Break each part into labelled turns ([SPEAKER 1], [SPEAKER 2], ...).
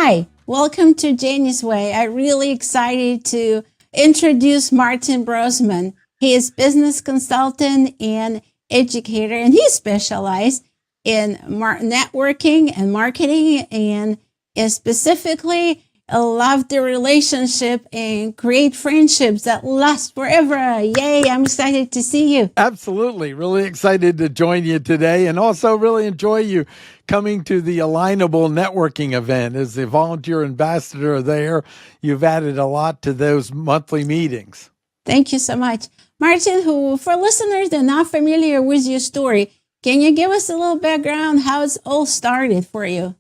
[SPEAKER 1] Hi, welcome to Geni's Way. I'm really excited to introduce Martin Brossman. He is business consultant and educator, and he specializes in networking and marketing, and is specifically love the relationship and create friendships that last forever. Yay, I'm excited to see you.
[SPEAKER 2] Absolutely. Really excited to join you today, and also really enjoy you coming to the Alignable Networking event. As the volunteer ambassador there, you've added a lot to those monthly meetings.
[SPEAKER 1] Thank you so much. Martin, who, for listeners that are not familiar with your story, can you give us a little background how it's all started for you?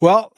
[SPEAKER 2] Well,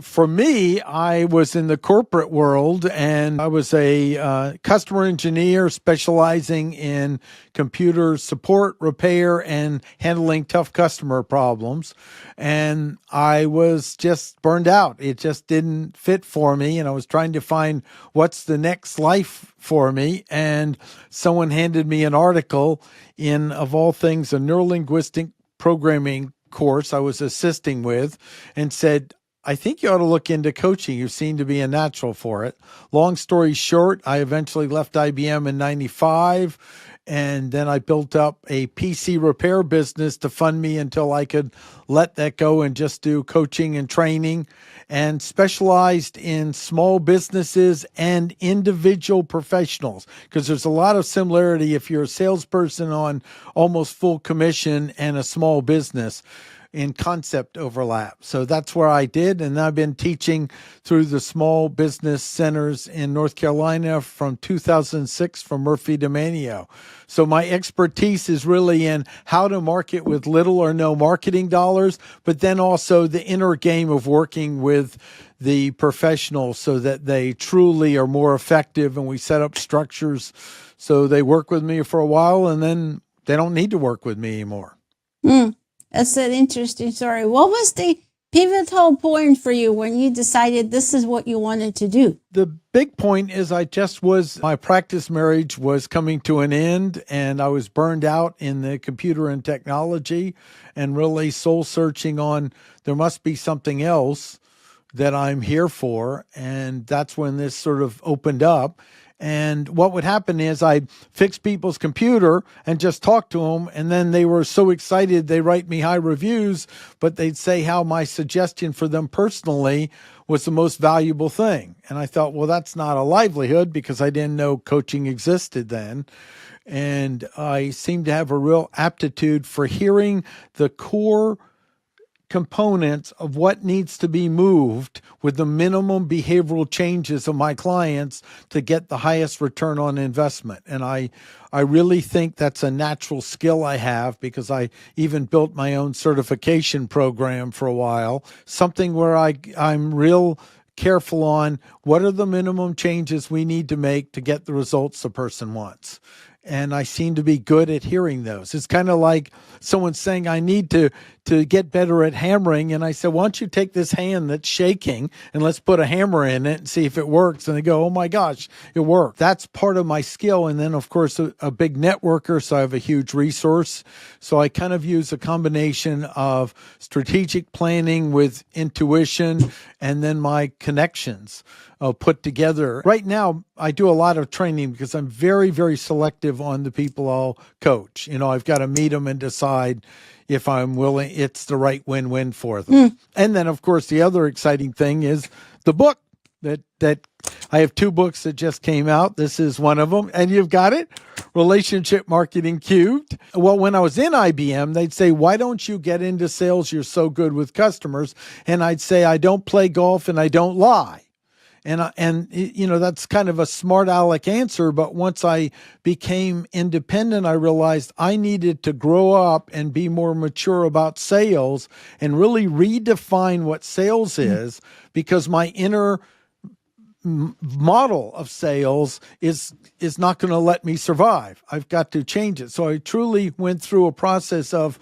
[SPEAKER 2] for me, I was in the corporate world, and I was a customer engineer specializing in computer support, repair, and handling tough customer problems. And I was just burned out. It just didn't fit for me, and I was trying to find what's the next life for me. And someone handed me an article in, of all things, a neurolinguistic programming course I was assisting with, and said, I think you ought to look into coaching. You seem to be a natural for it. Long story short, I eventually left IBM in 95, and then I built up a PC repair business to fund me until I could let that go and just do coaching and training, and specialized in small businesses and individual professionals, because there's a lot of similarity if you're a salesperson on almost full commission and a small business in concept overlap. So that's where I did. And I've been teaching through the small business centers in North Carolina from 2006 from Murphy to Manio. So my expertise is really in how to market with little or no marketing dollars, but then also the inner game of working with the professionals so that they truly are more effective. And we set up structures so they work with me for a while and then they don't need to work with me anymore.
[SPEAKER 1] That's an interesting story. What was the pivotal point for you when you decided this is what you wanted to do?
[SPEAKER 2] The big point is my practice marriage was coming to an end, and I was burned out in the computer and technology and really soul searching on there must be something else that I'm here for. And that's when this sort of opened up. And what would happen is I'd fix people's computer and just talk to them. And then they were so excited, they write me high reviews, but they'd say how my suggestion for them personally was the most valuable thing. And I thought, well, that's not a livelihood because I didn't know coaching existed then. And I seemed to have a real aptitude for hearing the core components of what needs to be moved with the minimum behavioral changes of my clients to get the highest return on investment. And I really think that's a natural skill I have, because I even built my own certification program for a while, something where I'm real careful on what are the minimum changes we need to make to get the results the person wants. And I seem to be good at hearing those. It's kind of like someone saying, I need to get better at hammering. And I said, why don't you take this hand that's shaking and let's put a hammer in it and see if it works. And they go, oh my gosh, it worked. That's part of my skill. And then, of course, a big networker, so I have a huge resource. So I kind of use a combination of strategic planning with intuition and then my connections put together. Right now, I do a lot of training because I'm very, very selective on the people I'll coach. You know, I've got to meet them and decide if I'm willing, it's the right win-win for them. And then, of course, the other exciting thing is the book that I have 2 books that just came out. This is one of them, and you've got it, Relationship Marketing Cubed. Well, when I was in IBM, they'd say, why don't you get into sales? You're so good with customers. And I'd say, I don't play golf and I don't lie. And you know, that's kind of a smart aleck answer. But once I became independent, I realized I needed to grow up and be more mature about sales and really redefine what sales is, because my inner model of sales is not going to let me survive. I've got to change it. So I truly went through a process of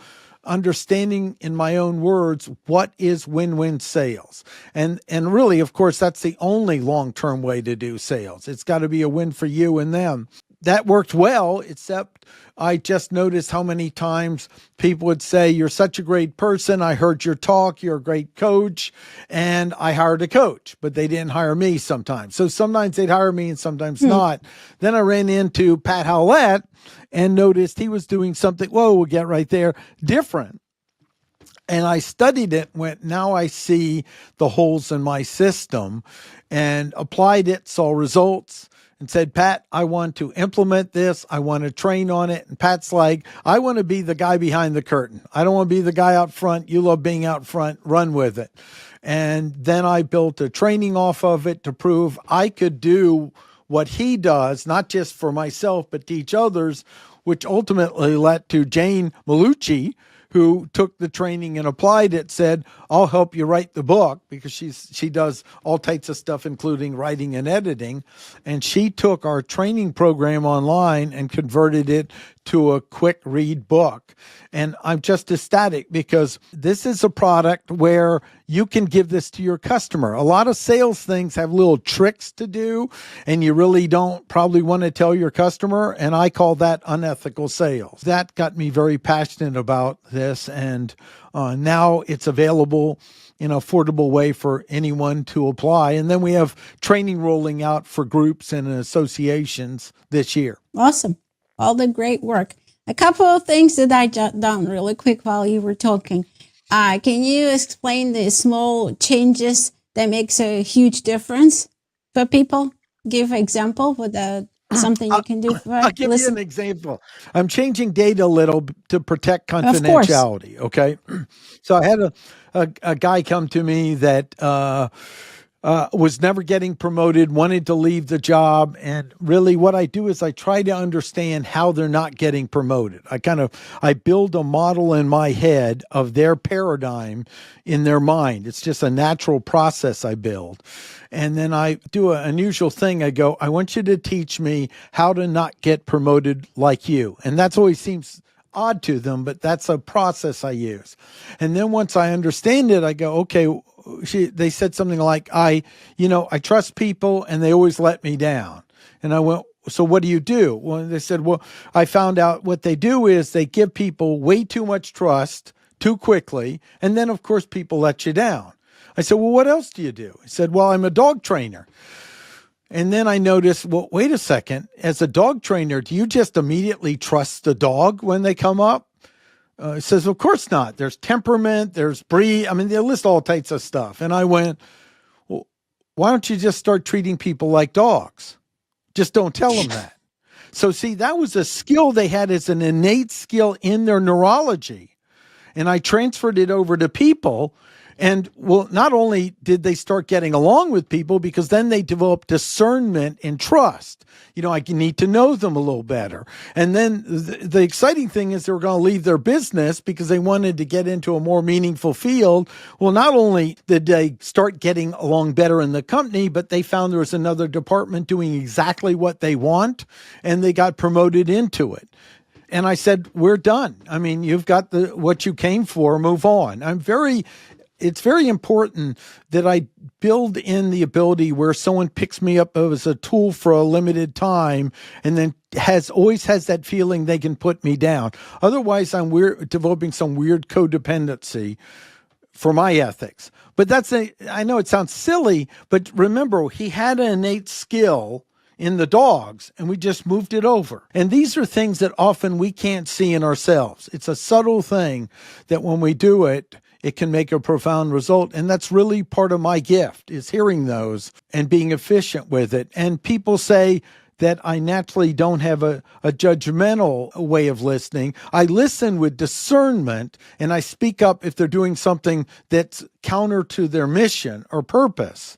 [SPEAKER 2] understanding in my own words what is win-win sales. And really, of course, that's the only long-term way to do sales. It's got to be a win for you and them. that worked well, except I just noticed how many times people would say, "You're such a great person. I heard your talk. You're a great coach." And I hired a coach, but they didn't hire me sometimes. So sometimes they'd hire me and sometimes not. Then I ran into Pat Howlett and noticed he was doing something, whoa, we'll get right there, different. And I studied it, went, now I see the holes in my system, and applied it, saw results, and said, Pat, I want to implement this. I want to train on it. And Pat's like, I want to be the guy behind the curtain. I don't want to be the guy out front. You love being out front. Run with it. And then I built a training off of it to prove I could do what he does, not just for myself, but teach others, which ultimately led to Jane Malucci, who took the training and applied it, said, I'll help you write the book, because she does all types of stuff, including writing and editing. And she took our training program online and converted it to a quick read book. And I'm just ecstatic, because this is a product where you can give this to your customer. A lot of sales things have little tricks to do, and you really don't probably want to tell your customer. And I call that unethical sales. That got me very passionate about this. And now it's available in an affordable way for anyone to apply. And then we have training rolling out for groups and associations this year.
[SPEAKER 1] Awesome. All the great work. A couple of things that I jot down really quick while you were talking. Can you explain the small changes that makes a huge difference for people? Give an example with something you can do for
[SPEAKER 2] I'll give you an example. I'm changing data a little to protect confidentiality. Okay. So I had a guy come to me that was never getting promoted, wanted to leave the job. And really what I do is I try to understand how they're not getting promoted. I build a model in my head of their paradigm in their mind. It's just a natural process I build. And then I do an unusual thing. I go, I want you to teach me how to not get promoted like you. And that's always seems odd to them, but that's a process I use. And then once I understand it, I go, okay, they said something like, I trust people and they always let me down. And I went, so what do you do? Well, they said, well, I found out what they do is they give people way too much trust too quickly. And then of course people let you down. I said, well, what else do you do? He said, well, I'm a dog trainer. And then I noticed, well, wait a second. As a dog trainer, do you just immediately trust the dog when they come up? He says, of course not. There's temperament, there's breed. I mean, they list all types of stuff. And I went, well, why don't you just start treating people like dogs? Just don't tell them that. So see, that was a skill they had as an innate skill in their neurology. And I transferred it over to people. And well, not only did they start getting along with people, because then they developed discernment and trust. I need to know them a little better. And then the exciting thing is they were going to leave their business because they wanted to get into a more meaningful field. Well, not only did they start getting along better in the company, but they found there was another department doing exactly what they want, and they got promoted into it. And I said, we're done. I mean, you've got what you came for, move on. It's very important that I build in the ability where someone picks me up as a tool for a limited time and then always has that feeling they can put me down. Otherwise, I'm developing some weird codependency for my ethics. But I know it sounds silly, but remember, he had an innate skill in the dogs, and we just moved it over. And these are things that often we can't see in ourselves. It's a subtle thing that when we do it, it can make a profound result. And that's really part of my gift, is hearing those and being efficient with it. And people say that I naturally don't have a judgmental way of listening. I listen with discernment, and I speak up if they're doing something that's counter to their mission or purpose.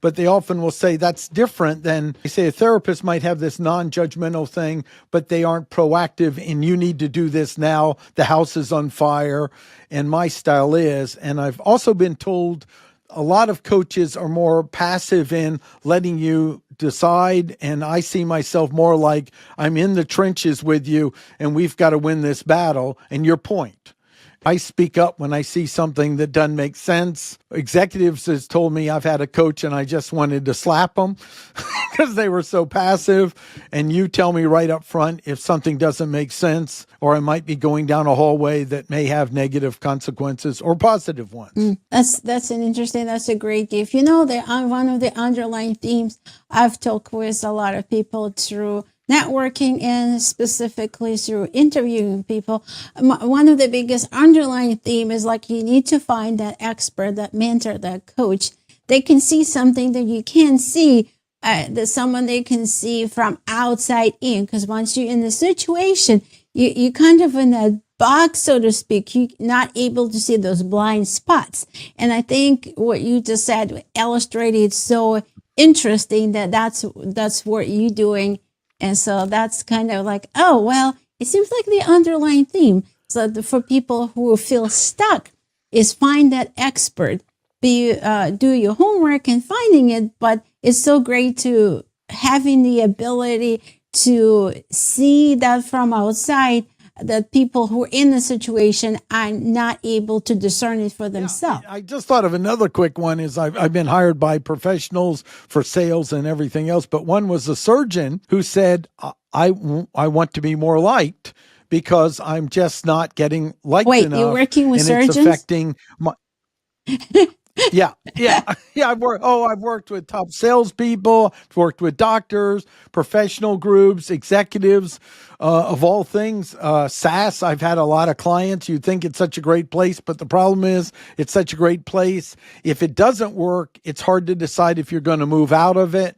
[SPEAKER 2] But they often will say that's different than, they say a therapist might have this non-judgmental thing, but they aren't proactive and you need to do this now. The house is on fire. And my style is, and I've also been told a lot of coaches are more passive in letting you decide. And I see myself more like I'm in the trenches with you and we've got to win this battle and your point. I speak up when I see something that doesn't make sense. Executives has told me I've had a coach and I just wanted to slap them because they were so passive. And you tell me right up front if something doesn't make sense, or I might be going down a hallway that may have negative consequences or positive ones.
[SPEAKER 1] That's a great gift. One of the underlying themes I've talked with a lot of people through networking and specifically through interviewing people. One of the biggest underlying theme is like you need to find that expert, that mentor, that coach. They can see something that you can't see. That someone they can see from outside in, because once you're in the situation, you kind of in that box, so to speak. You're not able to see those blind spots. And I think what you just said illustrated so interesting that's what you're doing. And so that's kind of like, oh, well, it seems like the underlying theme. So for people who feel stuck is find that expert, do your homework and finding it. But it's so great to having the ability to see that from outside, that people who are in the situation are not able to discern it for themselves.
[SPEAKER 2] I just thought of another quick one is I've been hired by professionals for sales and everything else, but one was a surgeon who said, I want to be more liked because I'm just not getting liked enough.
[SPEAKER 1] Wait, you're working with surgeons?
[SPEAKER 2] It's affecting my... Yeah. I've worked with top salespeople, worked with doctors, professional groups, executives, of all things. SaaS, I've had a lot of clients. You think it's such a great place, but the problem is it's such a great place. If it doesn't work, it's hard to decide if you're going to move out of it.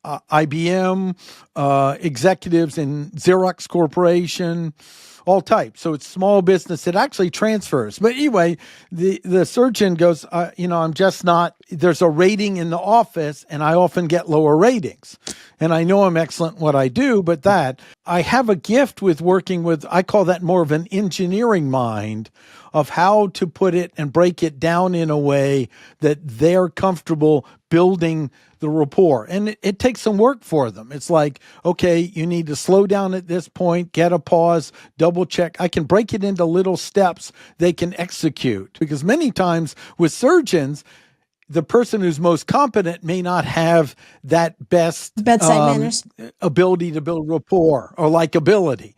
[SPEAKER 2] IBM, executives in Xerox Corporation, all types. So it's small business. It actually transfers. But anyway, the surgeon goes, I'm just not, there's a rating in the office and I often get lower ratings. And I know I'm excellent in what I do, but I have a gift with working with, I call that more of an engineering mind of how to put it and break it down in a way that they're comfortable building the rapport. And it takes some work for them. It's like, okay, you need to slow down at this point, get a pause, double check. I can break it into little steps they can execute. Because many times with surgeons, the person who's most competent may not have that best
[SPEAKER 1] bedside manners,
[SPEAKER 2] ability to build rapport or likability.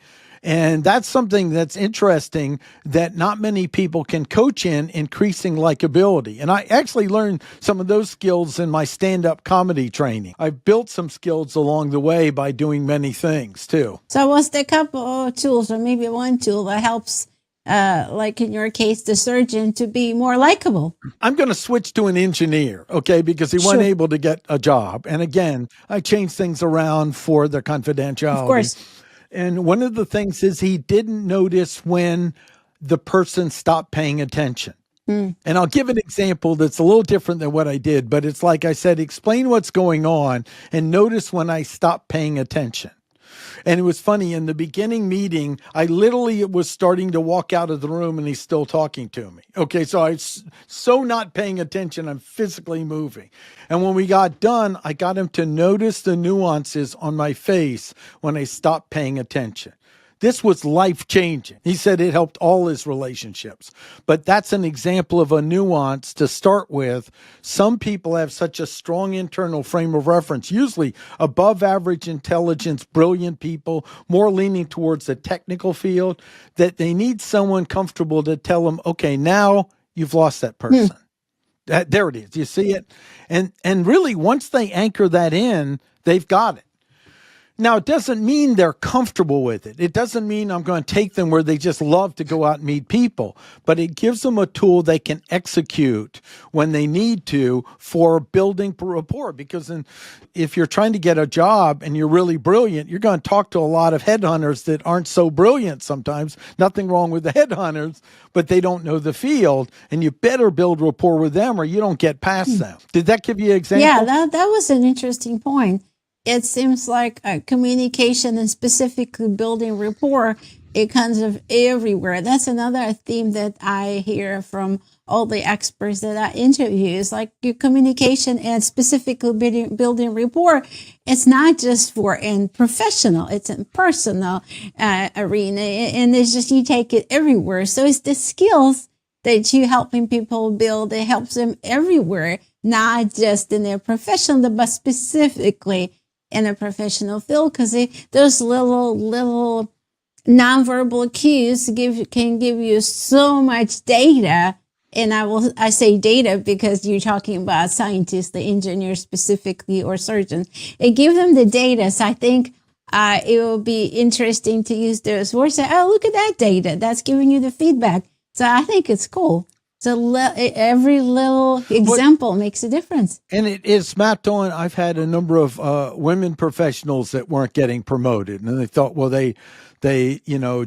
[SPEAKER 2] And that's something that's interesting that not many people can coach in, increasing likability. And I actually learned some of those skills in my stand-up comedy training. I've built some skills along the way by doing many things too.
[SPEAKER 1] So what's the couple of tools, or maybe one tool that helps, like in your case, the surgeon to be more likable?
[SPEAKER 2] I'm going to switch to an engineer, okay, because he wasn't able to get a job. And again, I changed things around for the confidentiality.
[SPEAKER 1] Of course.
[SPEAKER 2] And one of the things is he didn't notice when the person stopped paying attention. And I'll give an example that's a little different than what I did, but it's like I said, explain what's going on and notice when I stopped paying attention. And it was funny, in the beginning meeting, I literally was starting to walk out of the room and he's still talking to me. Okay, so I was so not paying attention, I'm physically moving. And when we got done, I got him to notice the nuances on my face when I stopped paying attention. This was life-changing. He said it helped all his relationships. But that's an example of a nuance to start with. Some people have such a strong internal frame of reference, usually above average intelligence, brilliant people, more leaning towards the technical field, that they need someone comfortable to tell them, okay, now you've lost that person. There it is. You see it? And really, once they anchor that in, they've got it. Now, it doesn't mean they're comfortable with it. It doesn't mean I'm going to take them where they just love to go out and meet people, but it gives them a tool they can execute when they need to for building rapport. Because if you're trying to get a job and you're really brilliant, you're going to talk to a lot of headhunters that aren't so brilliant sometimes. Nothing wrong with the headhunters, but they don't know the field, and you better build rapport with them or you don't get past them. Did that give you an example?
[SPEAKER 1] Yeah, that was an interesting point. It seems like communication and specifically building rapport, it comes of everywhere. That's another theme that I hear from all the experts that I interview. It's like your communication and specifically building rapport. It's not just for in professional, it's in personal arena. And it's just, you take it everywhere. So it's the skills that you helping people build. It helps them everywhere, not just in their professional, but specifically in a professional field, because those little nonverbal cues can give you so much data. And I say data because you're talking about scientists, the engineers specifically, or surgeons. It gives them the data. So I think it will be interesting to use those words. Say, oh, look at that data. That's giving you the feedback. So I think it's cool. So every little example makes a difference.
[SPEAKER 2] And it is mapped on. I've had a number of women professionals that weren't getting promoted, and they thought, well, they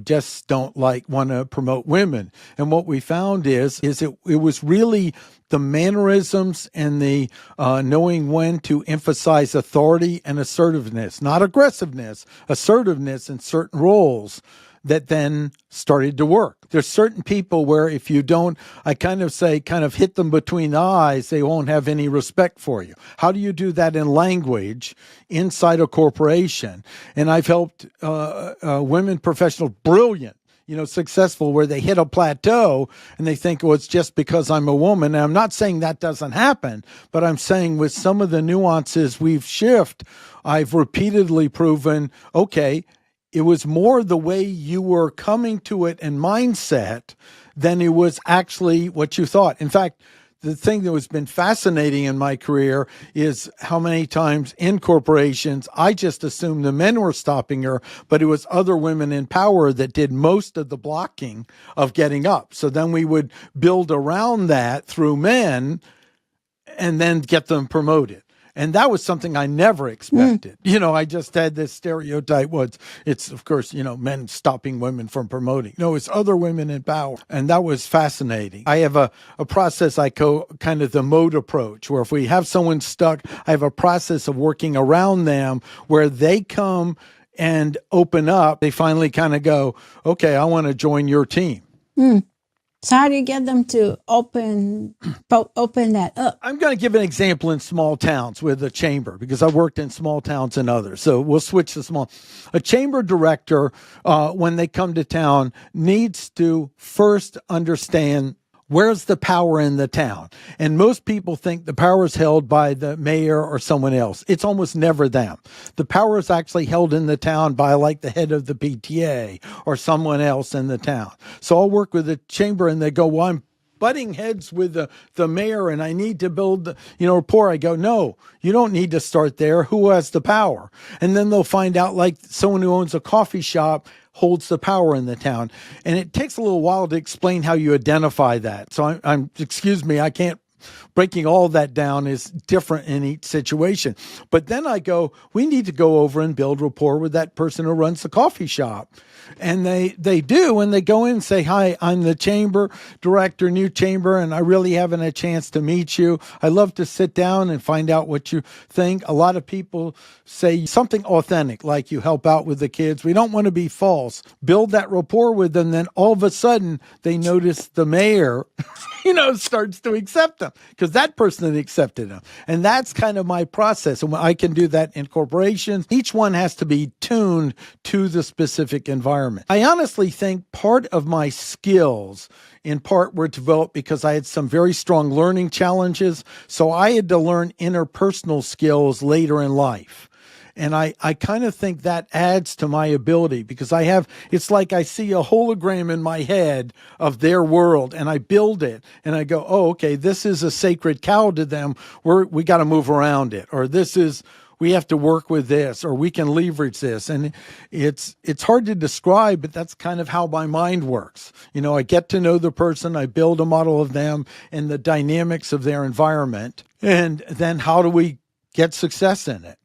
[SPEAKER 2] just don't want to promote women. And what we found is it was really the mannerisms and the knowing when to emphasize authority and assertiveness, not aggressiveness, assertiveness in certain roles, that then started to work. There's certain people where if you don't, I kind of hit them between the eyes, they won't have any respect for you. How do you do that in language inside a corporation? And I've helped women professionals, brilliant, successful, where they hit a plateau and they think, well, it's just because I'm a woman. And I'm not saying that doesn't happen, but I'm saying with some of the nuances we've shifted, I've repeatedly proven, okay, it was more the way you were coming to it and mindset than it was actually what you thought. In fact, the thing that has been fascinating in my career is how many times in corporations, I just assumed the men were stopping her, but it was other women in power that did most of the blocking of getting up. So then we would build around that through men and then get them promoted. And that was something I never expected. I just had this stereotype it's of course, men stopping women from promoting. No, it's other women in power. And that was fascinating. I have a process I call kind of the mode approach, where if we have someone stuck, I have a process of working around them where they come and open up. They finally kind of go, okay, I want to join your team.
[SPEAKER 1] So how do you get them to open that up?
[SPEAKER 2] I'm going to give an example in small towns with a chamber, because I worked in small towns and others. So we'll switch to small. A chamber director, when they come to town, needs to first understand where's the power in the town. And most people think the power is held by the mayor or someone else. It's almost never them. The power is actually held in the town by the head of the PTA or someone else in the town. So I'll work with the chamber and they go, well, I'm butting heads with the mayor and I need to build rapport. I go, no, you don't need to start there. Who has the power? And then they'll find out someone who owns a coffee shop holds the power in the town. And it takes a little while to explain how you identify that. So excuse me, I can't, breaking all that down is different in each situation. But then I go, we need to go over and build rapport with that person who runs the coffee shop. And they do, and they go in and say, hi, I'm the chamber director, new chamber, and I really haven't a chance to meet you. I love to sit down and find out what you think. A lot of people say something authentic, like you help out with the kids. We don't want to be false. Build that rapport with them. Then all of a sudden they notice the mayor, starts to accept them because that person had accepted them. And that's kind of my process. And I can do that in corporations. Each one has to be tuned to the specific environment. I honestly think part of my skills in part were developed because I had some very strong learning challenges. So I had to learn interpersonal skills later in life. And I kind of think that adds to my ability because it's like I see a hologram in my head of their world and I build it and I go, oh, okay, this is a sacred cow to them. We got to move around it. Or we have to work with this, or we can leverage this. And it's hard to describe, but that's kind of how my mind works. I get to know the person, I build a model of them and the dynamics of their environment. And then how do we get success in it?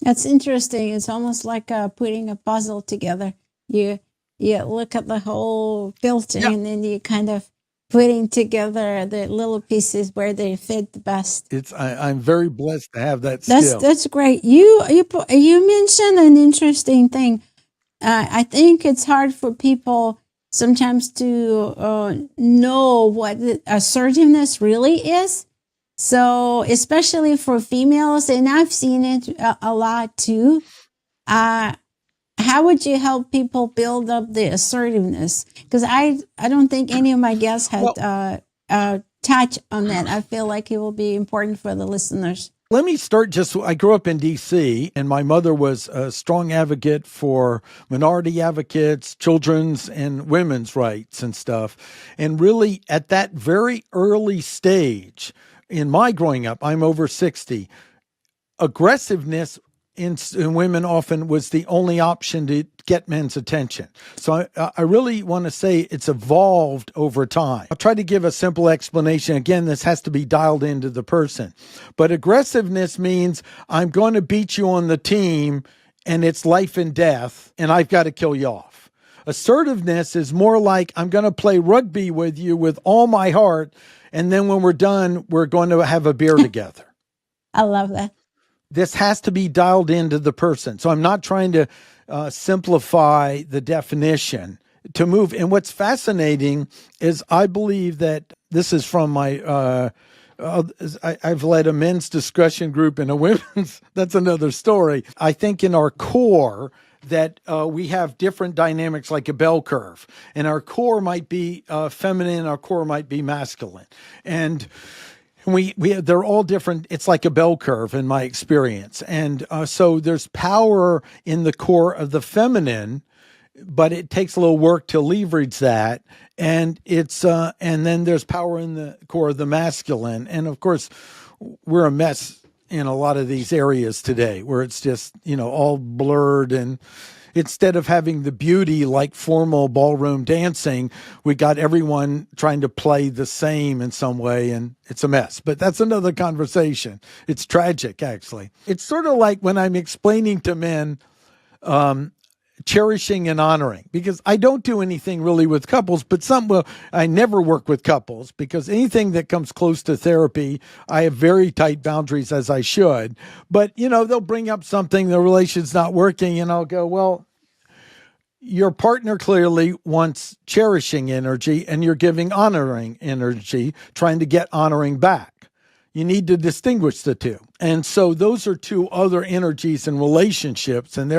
[SPEAKER 1] That's interesting. It's almost like putting a puzzle together. You look at the whole building and then you kind of putting together the little pieces where they fit the best.
[SPEAKER 2] I'm very blessed to have that skill.
[SPEAKER 1] That's great. You mentioned an interesting thing. I think it's hard for people sometimes to know what assertiveness really is. So, especially for females, and I've seen it a lot too. How would you help people build up the assertiveness? Because I don't think any of my guests had touched on that. I feel like it will be important for the listeners.
[SPEAKER 2] Let me start I grew up in D.C., and my mother was a strong advocate for minority advocates, children's and women's rights and stuff. And really, at that very early stage in my growing up, I'm over 60, aggressiveness in women often was the only option to get men's attention. So I really want to say it's evolved over time. I'll try to give a simple explanation. Again, this has to be dialed into the person. But aggressiveness means I'm going to beat you on the team and it's life and death and I've got to kill you off. Assertiveness is more like I'm going to play rugby with you with all my heart, and then when we're done, we're going to have a beer together.
[SPEAKER 1] I love that.
[SPEAKER 2] This has to be dialed into the person. So I'm not trying to simplify the definition to move. And what's fascinating is I believe that this is from my, I've led a men's discussion group and a women's, that's another story. I think in our core that we have different dynamics like a bell curve. And our core might be feminine, our core might be masculine. And they're all different. It's like a bell curve in my experience. And so there's power in the core of the feminine, but it takes a little work to leverage that. And and then there's power in the core of the masculine. And of course, we're a mess in a lot of these areas today where it's just, all blurred, and instead of having the beauty like formal ballroom dancing, we got everyone trying to play the same in some way, and it's a mess. But that's another conversation. It's tragic, actually. It's sort of like when I'm explaining to men cherishing and honoring, because I don't do anything really with couples, but I never work with couples because anything that comes close to therapy, I have very tight boundaries, as I should. But, they'll bring up something, the relation's not working, and I'll go, well, your partner clearly wants cherishing energy and you're giving honoring energy, trying to get honoring back. You need to distinguish the two. And so those are two other energies in relationships. And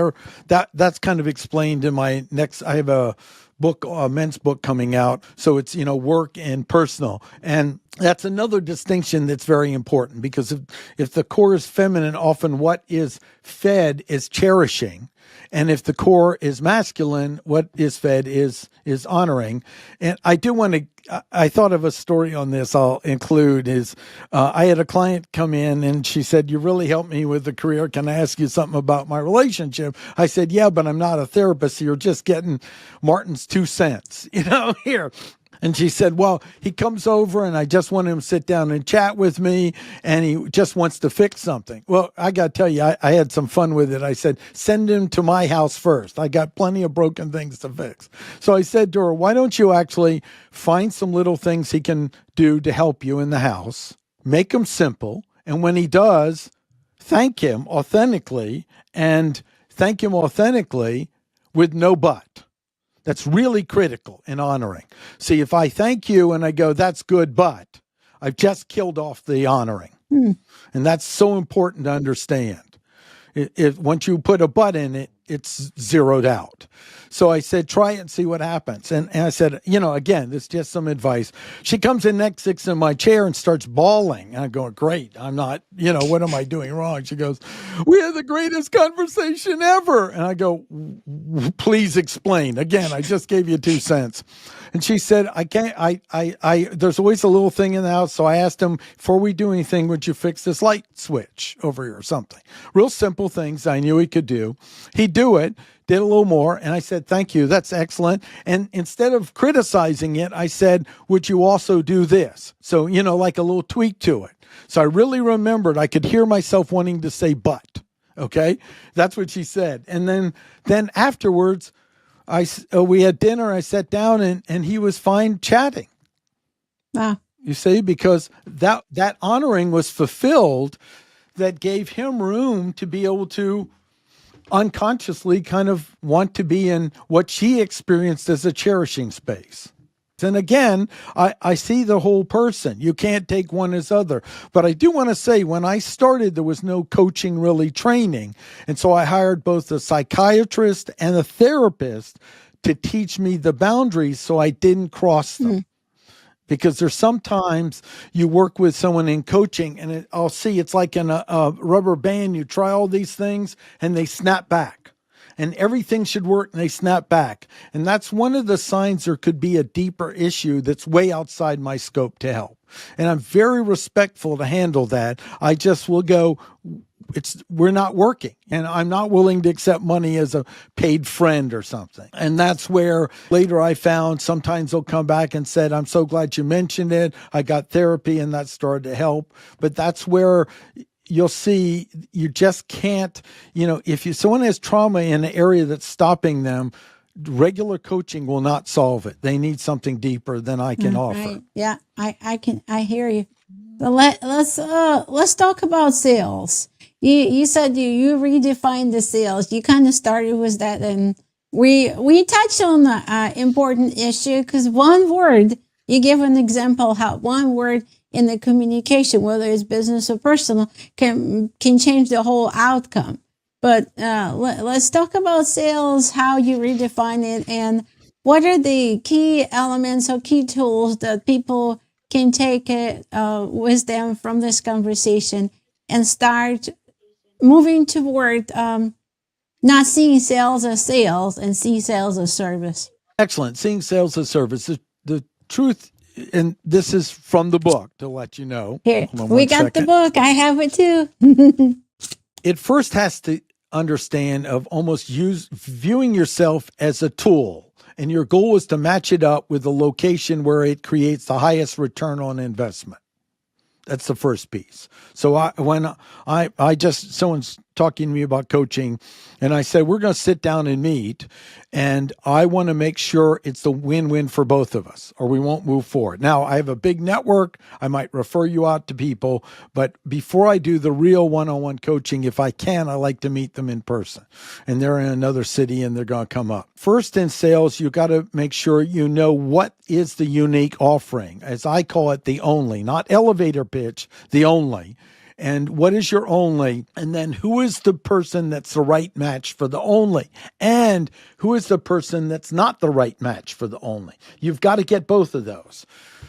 [SPEAKER 2] that's kind of explained in my next, I have a book, a men's book coming out. So it's, work and personal. And that's another distinction that's very important, because if the core is feminine, often what is fed is cherishing. And if the core is masculine, what is fed is honoring. And I thought of a story on this I'll include is I had a client come in and she said, "You really helped me with the career. Can I ask you something about my relationship?" I said, "Yeah, but I'm not a therapist. So you're just getting Martin's 2 cents, here." And she said, "Well, he comes over and I just want him to sit down and chat with me, and he just wants to fix something." Well, I got to tell you, I had some fun with it. I said, "Send him to my house first. I got plenty of broken things to fix." So I said to her, "Why don't you actually find some little things he can do to help you in the house, make them simple, and when he does, thank him authentically, and thank him authentically with no but." That's really critical in honoring. See, if I thank you and I go, "That's good, but," I've just killed off the honoring. And that's so important to understand. Once you put a but in it, it's zeroed out. So I said, "Try it and see what happens." And I said, again, this is just some advice. She comes in next, sits in my chair and starts bawling. And I'm going, "Great. I'm not, what am I doing wrong?" She goes, "We had the greatest conversation ever." And I go, "Please explain." Again, I just gave you 2 cents. And she said, "I can't, there's always a little thing in the house." So I asked him, "Before we do anything, would you fix this light switch over here or something?" Real simple things I knew he could do. He'd do it, did a little more. And I said, "Thank you. That's excellent." And instead of criticizing it, I said, "Would you also do this?" So, like a little tweak to it. So I really remembered, I could hear myself wanting to say, "But." Okay. That's what she said. And then afterwards, we had dinner. I sat down and he was fine chatting.
[SPEAKER 1] Wow.
[SPEAKER 2] You see, because that honoring was fulfilled, that gave him room to be able to unconsciously kind of want to be in what she experienced as a cherishing space. And again, I see the whole person. You can't take one as other. But I do want to say, when I started, there was no coaching really training. And so I hired both a psychiatrist and a therapist to teach me the boundaries so I didn't cross them. Because there's sometimes you work with someone in coaching and I'll see it's like in a rubber band. You try all these things and they snap back. And everything should work and they snap back. And that's one of the signs there could be a deeper issue that's way outside my scope to help. And I'm very respectful to handle that. I just will go, we're not working. And I'm not willing to accept money as a paid friend or something. And that's where later I found sometimes they'll come back and said, I'm so glad you mentioned it. I got therapy and that started to help. But that's where you'll see you just can't, if someone has trauma in an area that's stopping them, regular coaching will not solve it. They need something deeper than I can offer.
[SPEAKER 1] Right. Yeah, I hear you. But let's talk about sales. You said you redefined the sales. You kind of started with that, and we touched on the important issue because one word, you give an example how one word in the communication, whether it's business or personal, can change the whole outcome. But let's talk about sales, how you redefine it, and what are the key elements or key tools that people can take with them from this conversation and start moving toward not seeing sales as sales and see sales as service.
[SPEAKER 2] Excellent. Seeing sales as service. The truth, and this is from the book to let you know.
[SPEAKER 1] Here, we got the book. I have it too.
[SPEAKER 2] It first has to understand of almost viewing yourself as a tool. And your goal is to match it up with the location where it creates the highest return on investment. That's the first piece. So someone's talking to me about coaching, and I said, we're going to sit down and meet, and I want to make sure it's the win-win for both of us, or we won't move forward. Now, I have a big network. I might refer you out to people, but before I do the real one-on-one coaching, if I can, I like to meet them in person, and they're in another city, and they're going to come up. First, in sales, you got to make sure you know what is the unique offering, as I call it, the only, not elevator pitch, the only. And what is your only? And then who is the person that's the right match for the only? And who is the person that's not the right match for the only? You've got to get both of those.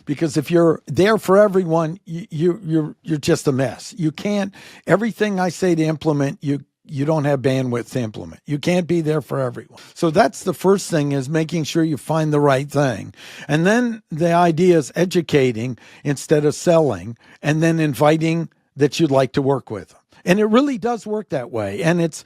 [SPEAKER 2] Because if you're there for everyone, you're just a mess. You can't, everything I say to implement, you don't have bandwidth to implement. You can't be there for everyone. So that's the first thing, is making sure you find the right thing. And then the idea is educating instead of selling, and then inviting that you'd like to work with. And it really does work that way. And it's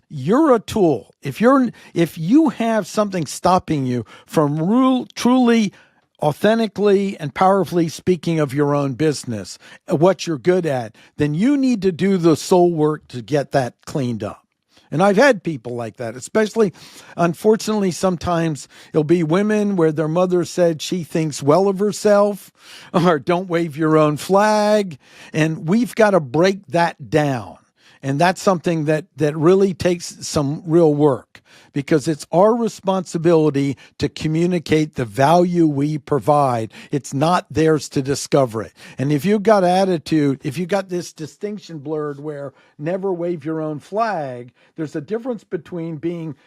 [SPEAKER 2] you're a tool. If you have something stopping you from truly authentically and powerfully speaking of your own business, what you're good at, then you need to do the soul work to get that cleaned up. And I've had people like that, especially, unfortunately, sometimes it'll be women where their mother said she thinks well of herself, or don't wave your own flag. And we've got to break that down. And that's something that really takes some real work, because it's our responsibility to communicate the value we provide. It's not theirs to discover it. And if you've got attitude, if you've got this distinction blurred where never wave your own flag, there's a difference between being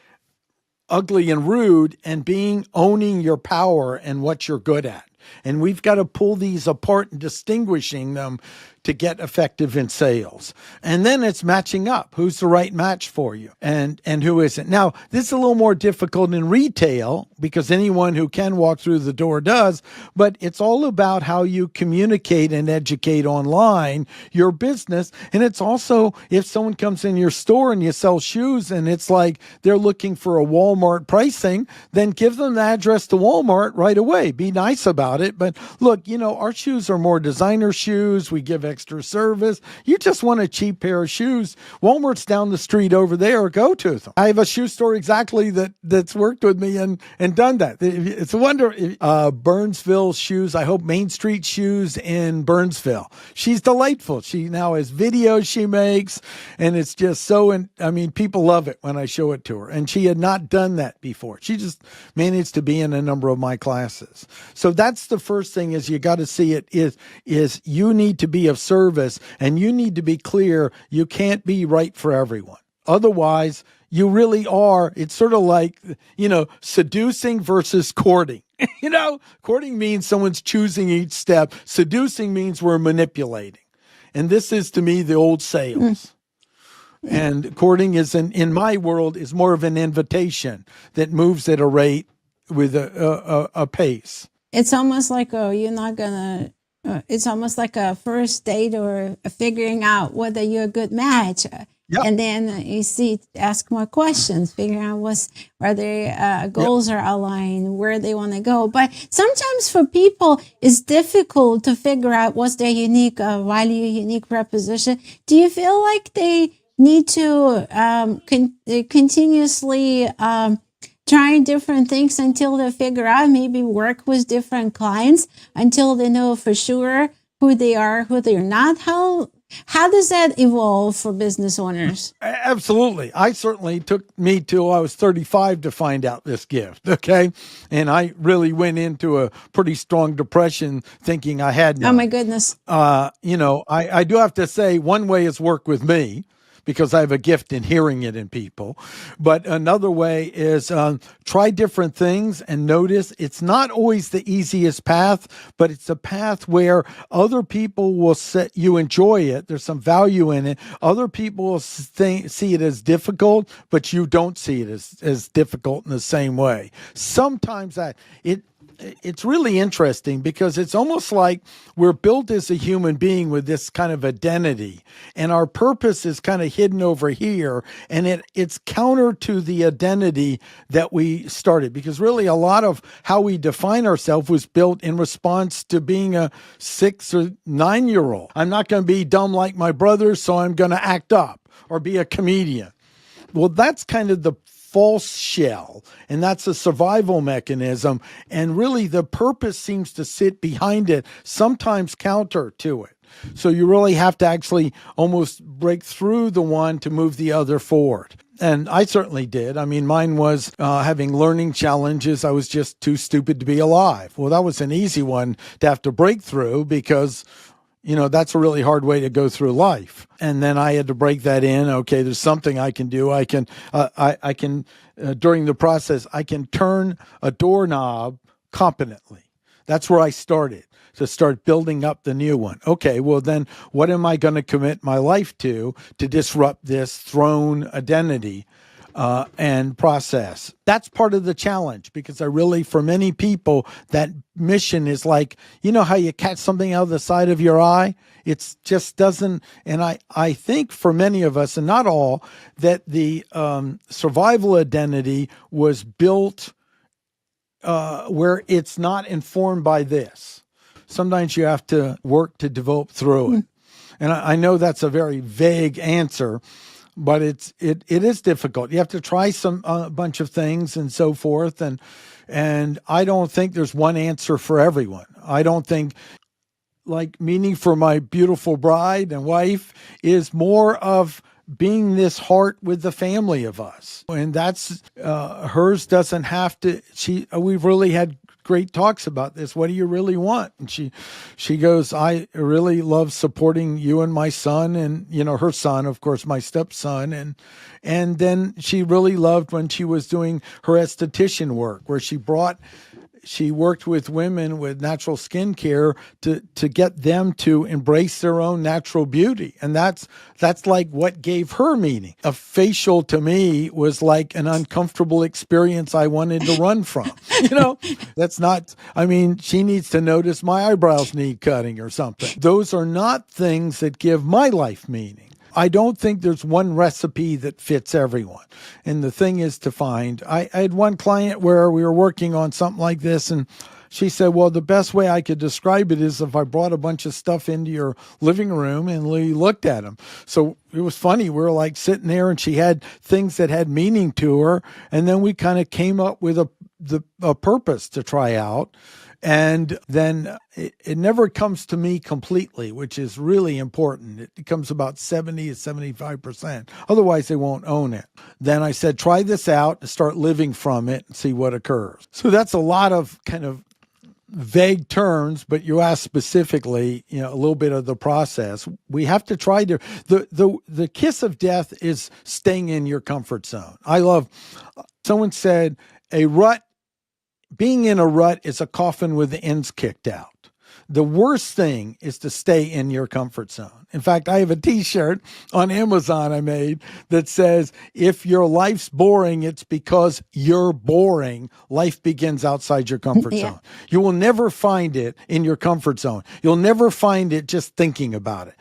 [SPEAKER 2] ugly and rude and owning your power and what you're good at. And we've got to pull these apart and distinguishing them to get effective in sales. And then it's matching up. Who's the right match for you and who isn't? Now, this is a little more difficult in retail because anyone who can walk through the door does, but it's all about how you communicate and educate online your business. And it's also, if someone comes in your store and you sell shoes and it's like they're looking for a Walmart pricing, then give them the address to Walmart right away. Be nice about it. But look, our shoes are more designer shoes. We give extra service. You just want a cheap pair of shoes. Walmart's down the street over there. Go to them. I have a shoe store exactly that's worked with me and done that. It's a wonder. Burnsville Shoes. I hope Main Street Shoes in Burnsville. She's delightful. She now has videos she makes, and it's just so. People love it when I show it to her. And she had not done that before. She just managed to be in a number of my classes. So that's the first thing is you got to see it is you need to be of service, and you need to be clear. You can't be right for everyone. Otherwise, you really are. It's sort of like, seducing versus courting. Courting means someone's choosing each step. Seducing means we're manipulating. And this is, to me, the old sales. And courting is, in my world, is more of an invitation that moves at a rate with a pace.
[SPEAKER 1] It's almost like, it's almost like a first date or figuring out whether you're a good match.
[SPEAKER 2] Yep.
[SPEAKER 1] And then ask more questions, figuring out where their goals are aligned, where they want to go. But sometimes for people, it's difficult to figure out what's their unique value, unique proposition. Do you feel like they need to continuously try different things until they figure out, maybe work with different clients until they know for sure who they are, who they're not? How does that evolve for business owners?
[SPEAKER 2] Absolutely. I certainly took me till I was 35 to find out this gift. Okay. And I really went into a pretty strong depression thinking I had none.
[SPEAKER 1] Oh my goodness.
[SPEAKER 2] I do have to say one way is work with me, because I have a gift in hearing it in people. But another way is try different things and notice it's not always the easiest path, but it's a path where other people will you enjoy it. There's some value in it. Other people will see it as difficult, but you don't see it as difficult in the same way. Sometimes it's really interesting because it's almost like we're built as a human being with this kind of identity, and our purpose is kind of hidden over here, and it's counter to the identity that we started, because really a lot of how we define ourselves was built in response to being a 6 or 9-year-old. I'm not going to be dumb like my brothers, so I'm going to act up or be a comedian. Well, that's kind of the false shell, and that's a survival mechanism, and really the purpose seems to sit behind it, sometimes counter to it. So you really have to actually almost break through the one to move the other forward. And I certainly did. Mine was having learning challenges. I was just too stupid to be alive. Well, that was an easy one to have to break through, because that's a really hard way to go through life. And then I had to break that in. Okay, there's something I can do. I can during the process, I can turn a doorknob competently. That's where I started, to start building up the new one. Okay, well then what am I going to commit my life to disrupt this throne identity and process? That's part of the challenge, because for many people, that mission is like, how you catch something out of the side of your eye? It just doesn't. And I think for many of us, and not all, that the survival identity was built where it's not informed by this. Sometimes you have to work to develop through it. And I know that's a very vague answer, but it is difficult. You have to try a bunch of things and so forth. And I don't think there's one answer for everyone. I don't think, like, meaning for my beautiful bride and wife is more of being this heart with the family of us. And that's, hers doesn't have to, we've really had great talks about this. What do you really want? And she goes, I really love supporting you and my son, and her son, of course, my stepson, and then she really loved when she was doing her esthetician work, where she worked with women with natural skincare to get them to embrace their own natural beauty. And that's like what gave her meaning. A facial to me was like an uncomfortable experience I wanted to run from. That's not, she needs to notice my eyebrows need cutting or something. Those are not things that give my life meaning. I don't think there's one recipe that fits everyone. And the thing is to find, I had one client where we were working on something like this, and She said, well, the best way I could describe it is if I brought a bunch of stuff into your living room and we looked at them. So it was funny. We were like sitting there and she had things that had meaning to her. And then we kind of came up with a purpose to try out. And then it never comes to me completely, which is really important. It comes about 70 to 75%. Otherwise, they won't own it. Then I said, try this out and start living from it and see what occurs. So that's a lot of kind of vague terms, but you asked specifically, a little bit of the process. We have to try to, the kiss of death is staying in your comfort zone. Someone said, being in a rut is a coffin with the ends kicked out. The worst thing is to stay in your comfort zone. In fact, I have a t-shirt on Amazon I made that says, if your life's boring, it's because you're boring. Life begins outside your comfort zone. You will never find it in your comfort zone. You'll never find it just thinking about it.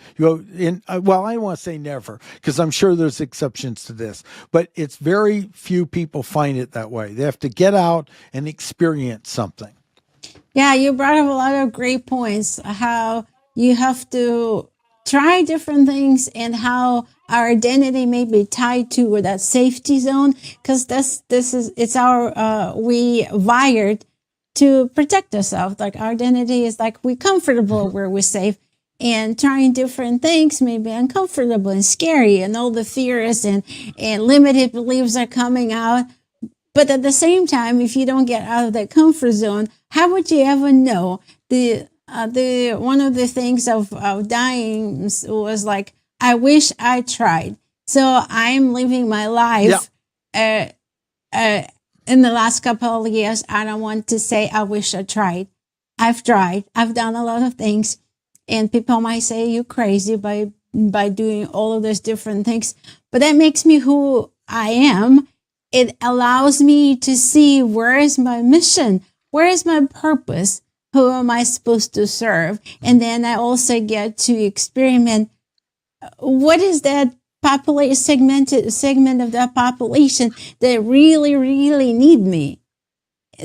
[SPEAKER 2] I want to say never, because I'm sure there's exceptions to this, but it's very few people find it that way. They have to get out and experience something.
[SPEAKER 1] Yeah, you brought up a lot of great points, how you have to try different things and how our identity may be tied to that safety zone, because we wired to protect ourselves. Like our identity is like we're comfortable where we're safe, and trying different things may be uncomfortable and scary, and all the fears and limited beliefs are coming out. But at the same time, if you don't get out of that comfort zone, how would you ever know? One of the things of dying was like, I wish I tried. So I'm living my life in the last couple of years. I don't want to say I wish I tried. I've tried. I've done a lot of things, and people might say you're crazy by doing all of those different things. But that makes me who I am. It allows me to see, where is my mission? Where is my purpose? Who am I supposed to serve? And then I also get to experiment. What is that segment of that population that really, really need me?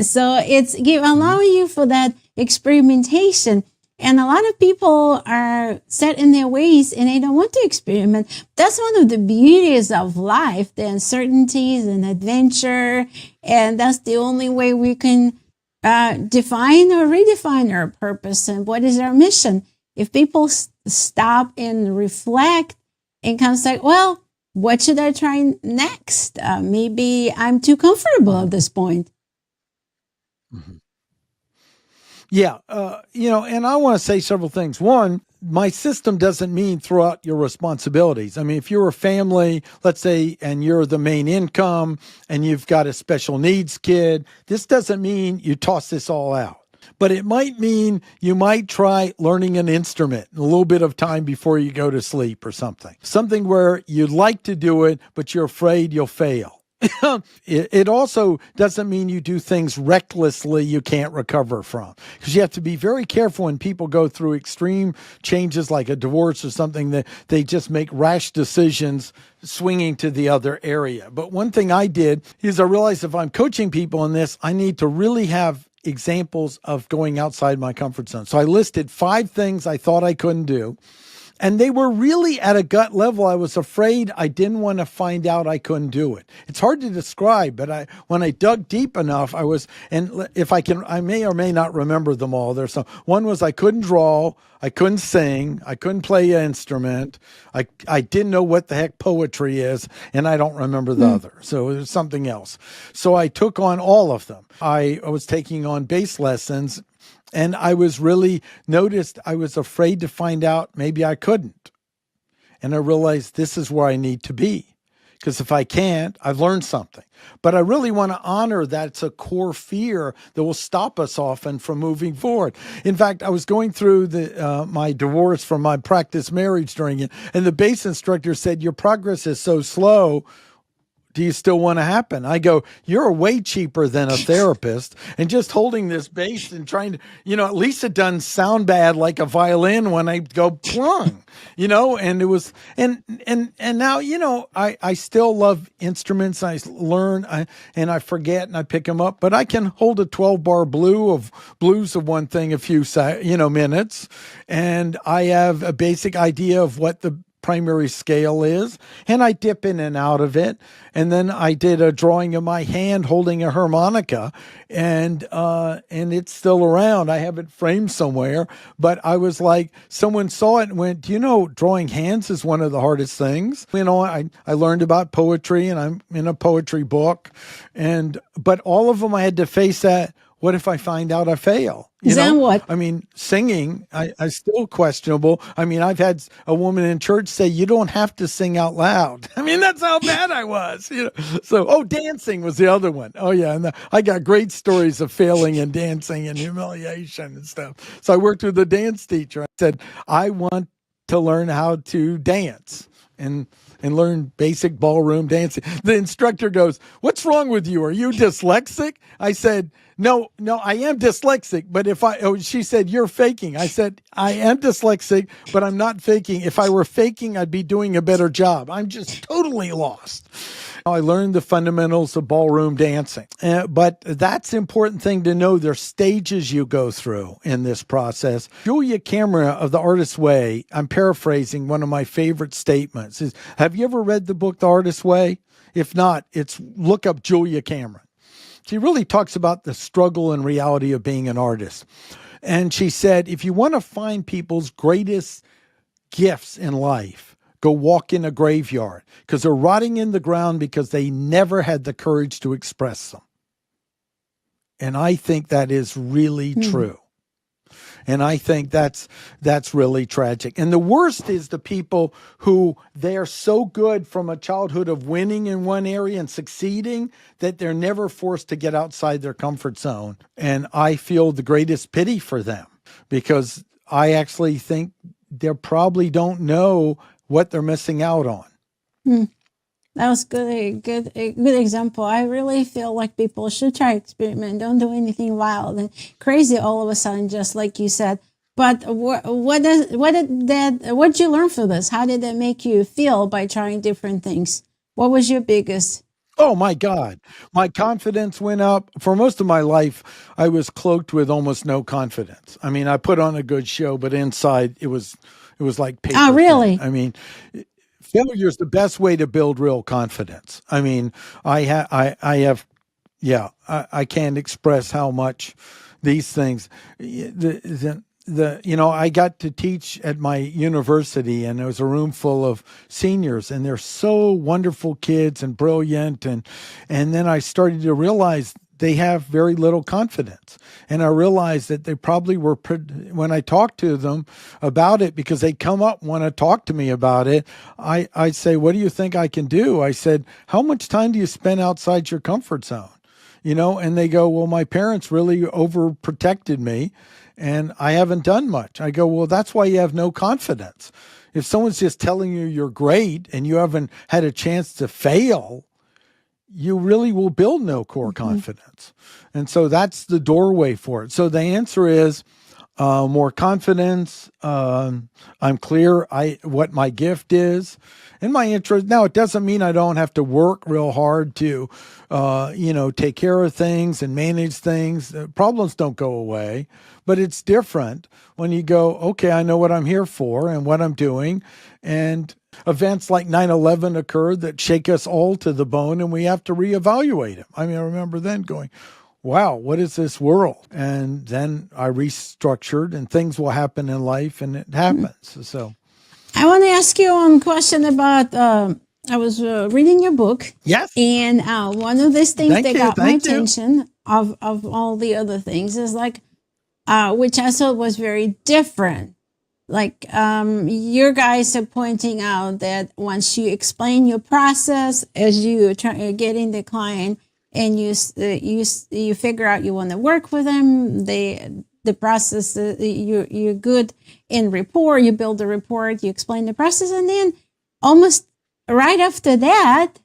[SPEAKER 1] So it's allowing you for that experimentation. And a lot of people are set in their ways and they don't want to experiment. That's one of the beauties of life, the uncertainties and adventure. And that's the only way we can define or redefine our purpose and what is our mission. If people stop and reflect and kind of say, well, what should I try next? Maybe I'm too comfortable at this point.
[SPEAKER 2] Mm-hmm. Yeah. And I want to say several things. One, my system doesn't mean throw out your responsibilities. I mean, if you're a family, let's say, and you're the main income and you've got a special needs kid, this doesn't mean you toss this all out. But it might mean you might try learning an instrument a little bit of time before you go to sleep or something. Something where you'd like to do it, but you're afraid you'll fail. It also doesn't mean you do things recklessly you can't recover from, because you have to be very careful when people go through extreme changes like a divorce or something, that they just make rash decisions swinging to the other area. But one thing I did is I realized if I'm coaching people in this, I need to really have examples of going outside my comfort zone. So I listed 5 things I thought I couldn't do. And they were really at a gut level. I was afraid. I didn't want to find out I couldn't do it. It's hard to describe, but when I dug deep enough, I may or may not remember them all. One was I couldn't draw, I couldn't sing, I couldn't play an instrument, I didn't know what the heck poetry is, and I don't remember the other. So it was something else. So I took on all of them. I was taking on bass lessons. And I was afraid to find out maybe I couldn't. And I realized this is where I need to be. Because if I can't, I've learned something. But I really want to honor that it's a core fear that will stop us often from moving forward. In fact, I was going through my divorce from my practice marriage during it, and the bass instructor said, your progress is so slow. do you still want to happen? I go, you're way cheaper than a therapist, and just holding this bass and trying to, at least it doesn't sound bad like a violin when I go plung, and it was, and now, I still love instruments. I learn, and I forget and I pick them up, but I can hold a 12-bar blues of one thing a few, minutes. And I have a basic idea of what the primary scale is, and I dip in and out of it. And then I did a drawing of my hand holding a harmonica, and it's still around. I have it framed somewhere, but I was like, someone saw it and went, drawing hands is one of the hardest things. I learned about poetry, and I'm in a poetry book, but all of them I had to face that. What if I find out I fail?
[SPEAKER 1] Then what?
[SPEAKER 2] I mean, singing, I still questionable. I mean, I've had a woman in church say, you don't have to sing out loud. I mean, that's how bad I was. So, dancing was the other one. Oh, yeah. And I got great stories of failing in dancing and humiliation and stuff. So I worked with a dance teacher. I said, I want to learn how to dance and learn basic ballroom dancing. The instructor goes, what's wrong with you? Are you dyslexic? I said, no, I am dyslexic, but she said, you're faking. I said, I am dyslexic, but I'm not faking. If I were faking, I'd be doing a better job. I'm just totally lost. I learned the fundamentals of ballroom dancing, but that's an important thing to know. There's stages you go through in this process. Julia Cameron of The Artist's Way, I'm paraphrasing one of my favorite statements, is, have you ever read the book, The Artist's Way? If not, look up Julia Cameron. She really talks about the struggle and reality of being an artist. And she said, if you want to find people's greatest gifts in life, go walk in a graveyard, because they're rotting in the ground because they never had the courage to express them. And I think that is really true. And I think that's really tragic. And the worst is the people who they're so good from a childhood of winning in one area and succeeding that they're never forced to get outside their comfort zone. And I feel the greatest pity for them, because I actually think they probably don't know what they're missing out on.
[SPEAKER 1] That was a good example. I really feel like people should try experiment. Don't do anything wild and crazy all of a sudden, just like you said. But what did you learn from this? How did that make you feel by trying different things? What was your biggest?
[SPEAKER 2] Oh my God, my confidence went up. For most of my life, I was cloaked with almost no confidence. I mean, I put on a good show, but inside it was like paper.
[SPEAKER 1] Oh, really?
[SPEAKER 2] Thin. I mean, failure is the best way to build real confidence. I mean, I can't express how much these things, I got to teach at my university, and there was a room full of seniors, and they're so wonderful kids and brilliant. And then I started to realize they have very little confidence. And I realized that they probably were, when I talked to them about it, because they come up and want to talk to me about it, I say, what do you think I can do? I said, how much time do you spend outside your comfort zone? And they go, well, my parents really overprotected me and I haven't done much. I go, well, that's why you have no confidence. If someone's just telling you you're great and you haven't had a chance to fail, you really will build no core confidence. And so that's the doorway for it. So the answer is more confidence. I'm clear what my gift is and my interest. Now, it doesn't mean I don't have to work real hard to, take care of things and manage things. Problems don't go away, but it's different when you go, okay, I know what I'm here for and what I'm doing. And events like 9/11 occurred that shake us all to the bone, and we have to reevaluate them. I mean, I remember then going, wow, what is this world? And then I restructured, and things will happen in life, and it happens. So
[SPEAKER 1] I want to ask you one question about, I was reading your book.
[SPEAKER 2] Yes.
[SPEAKER 1] And one of these things that got my
[SPEAKER 2] Thank you.
[SPEAKER 1] attention of all the other things is like, which I thought was very different. Like your guys are pointing out that once you explain your process as you try getting the client, and you figure out you want to work with them, the process, you're good in rapport, you build the rapport, you explain the process, and then almost right after that,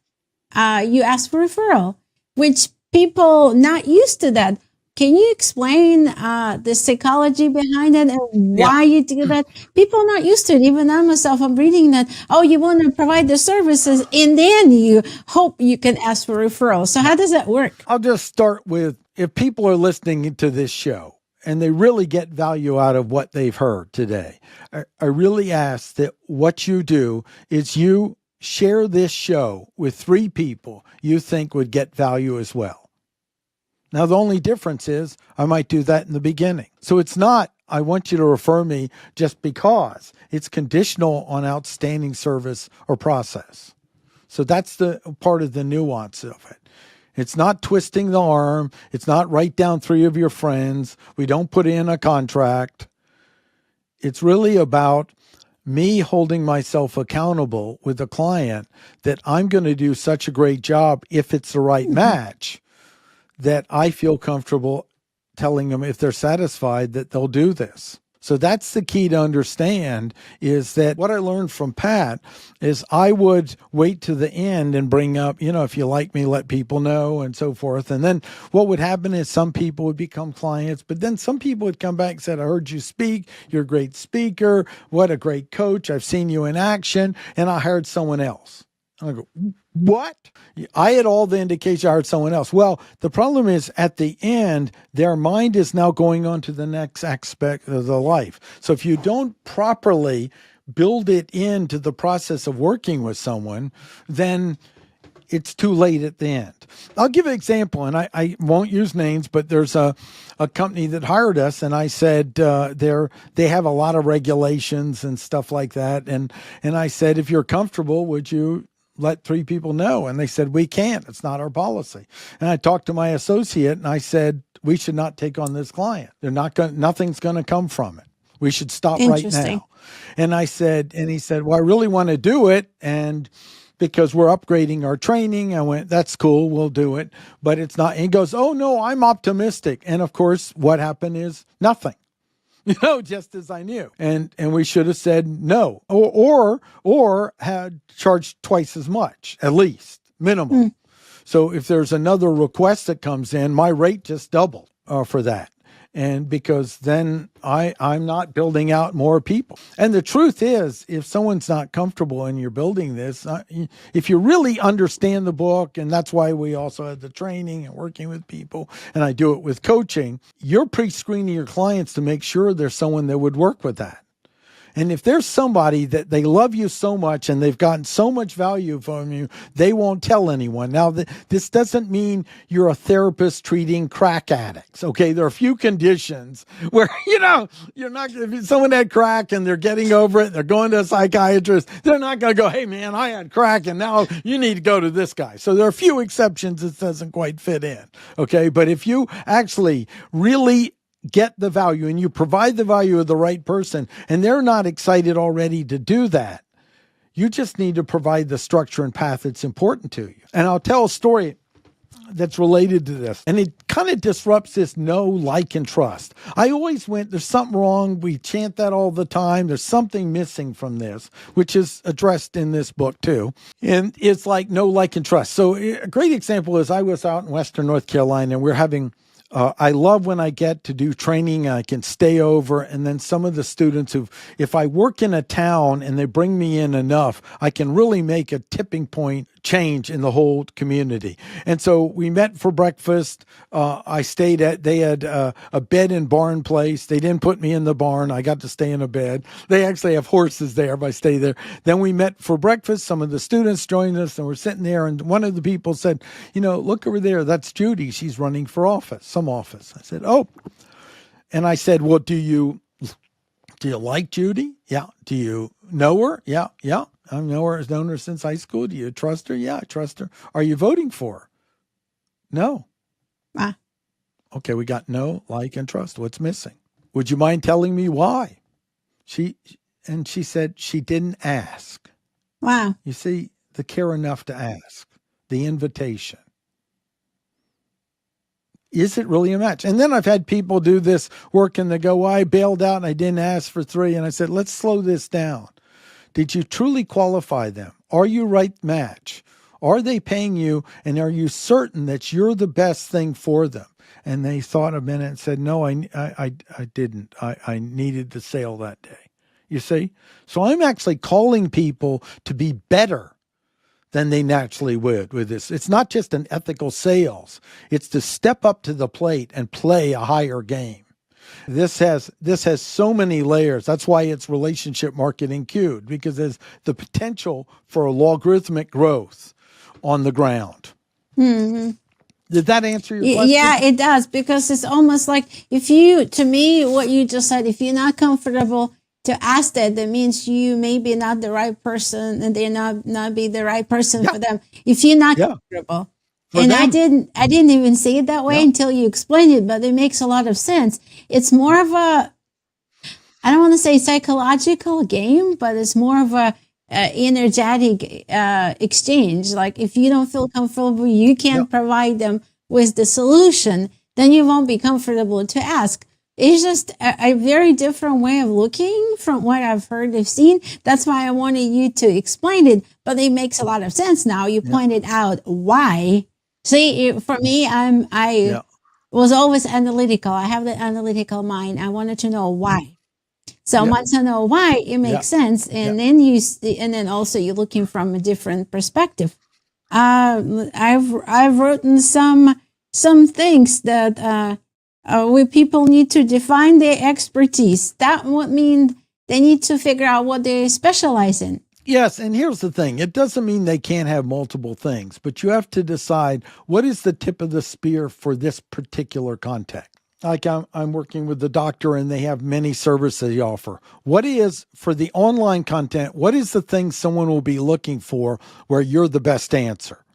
[SPEAKER 1] you ask for referral, which people not used to that. Can you explain the psychology behind it and why you do that? People not used to it. Even I myself, I'm reading that, oh, you want to provide the services and then you hope you can ask for referral. So how does that work?
[SPEAKER 2] I'll just start with, if people are listening to this show and they really get value out of what they've heard today, I really ask that what you do is you share this show with 3 people you think would get value as well. Now, the only difference is I might do that in the beginning. So it's not, I want you to refer me just because. It's conditional on outstanding service or process. So that's the part of the nuance of it. It's not twisting the arm. It's not write down 3 of your friends. We don't put in a contract. It's really about me holding myself accountable with the client that I'm going to do such a great job if it's the right match, that I feel comfortable telling them, if they're satisfied, that they'll do this. So that's the key to understand, is that what I learned from Pat is I would wait to the end and bring up, if you like me, let people know, and so forth. And then what would happen is some people would become clients, but then some people would come back and said, I heard you speak. You're a great speaker. What a great coach. I've seen you in action, and I hired someone else. And I go, what? I had all the indication I hired someone else. Well, the problem is at the end, their mind is now going on to the next aspect of the life. So if you don't properly build it into the process of working with someone, then it's too late at the end. I'll give an example, and I won't use names, but there's a company that hired us, and I said they have a lot of regulations and stuff like that. And I said, if you're comfortable, would you let 3 people know? And they said, we can't. It's not our policy. And I talked to my associate and I said, we should not take on this client. Nothing's going to come from it. We should stop right now. And he said, well, I really want to do it. And because we're upgrading our training, I went, that's cool. We'll do it. But it's not. And he goes, oh no, I'm optimistic. And of course, what happened is nothing. Just as I knew. And we should have said no, or had charged twice as much, at least, minimum. So if there's another request that comes in, my rate just doubled for that. And because then I'm not building out more people. And the truth is, if someone's not comfortable and you're building this, if you really understand the book, and that's why we also have the training and working with people, and I do it with coaching, you're pre-screening your clients to make sure there's someone that would work with that. And if there's somebody that they love you so much and they've gotten so much value from you, they won't tell anyone. Now, this doesn't mean you're a therapist treating crack addicts. Okay, there are a few conditions where, you're not, if someone had crack and they're getting over it, they're going to a psychiatrist, they're not going to go, hey man, I had crack and now you need to go to this guy. So there are a few exceptions. It doesn't quite fit in. Okay, but if you actually really get the value and you provide the value of the right person and they're not excited already to do that, you just need to provide the structure and path that's important to you. And I'll tell a story that's related to this, and it kind of disrupts this know, like, and trust. I always went, there's something wrong. We chant that all the time. There's something missing from this, which is addressed in this book too. And it's like know, like, and trust. So a great example is I was out in Western North Carolina and we're having I love when I get to do training and I can stay over. And then some of the students if I work in a town and they bring me in enough, I can really make a tipping point change in the whole community. And so we met for breakfast. They had a bed and barn place. They didn't put me in the barn. I got to stay in a bed. They actually have horses there if I stay there. Then we met for breakfast. Some of the students joined us and we're sitting there. And one of the people said, look over there. That's Judy. She's running for some office. I said, oh. And I said, well, do you like Judy? Yeah. Do you know her? Yeah. I've known her since high school. Do you trust her? Yeah, I trust her. Are you voting for her? No. Okay, we got know, like, and trust. What's missing? Would you mind telling me why? She said she didn't ask.
[SPEAKER 1] Wow.
[SPEAKER 2] You see, the care enough to ask, the invitation. Is it really a match? And then I've had people do this work and they go, well, I bailed out and I didn't ask for 3. And I said, let's slow this down. Did you truly qualify them? Are you right match? Are they paying you? And are you certain that you're the best thing for them? And they thought a minute and said, no, I didn't. I needed the sale that day. You see? So I'm actually calling people to be better than they naturally would with this. It's not just an ethical sales. It's to step up to the plate and play a higher game. This has so many layers. That's why it's relationship marketing queued, because there's the potential for a logarithmic growth on the ground.
[SPEAKER 1] Mm-hmm.
[SPEAKER 2] Did that answer your question?
[SPEAKER 1] Yeah, it does, because it's almost like to me, what you just said, if you're not comfortable to ask that means you maybe not the right person, and they're not be the right person for them. If you're not comfortable. And I didn't even say it that way until you explained it, but it makes a lot of sense. It's more of a, I don't want to say psychological game, but it's more of a energetic exchange. Like if you don't feel comfortable, you can't provide them with the solution, then you won't be comfortable to ask. It's just a very different way of looking from what I've heard and seen. That's why I wanted you to explain it, but it makes a lot of sense now. You pointed out why. See, for me, I was always analytical. I have the analytical mind. I wanted to know why. So once I know why, it makes sense. And then and then also you're looking from a different perspective. I've written some things that where people need to define their expertise. That would mean they need to figure out what they specialize in.
[SPEAKER 2] Yes, and here's the thing. It doesn't mean they can't have multiple things, but you have to decide what is the tip of the spear for this particular context. Like I'm working with the doctor and they have many services they offer. What is, for the online content, what is the thing someone will be looking for where you're the best answer?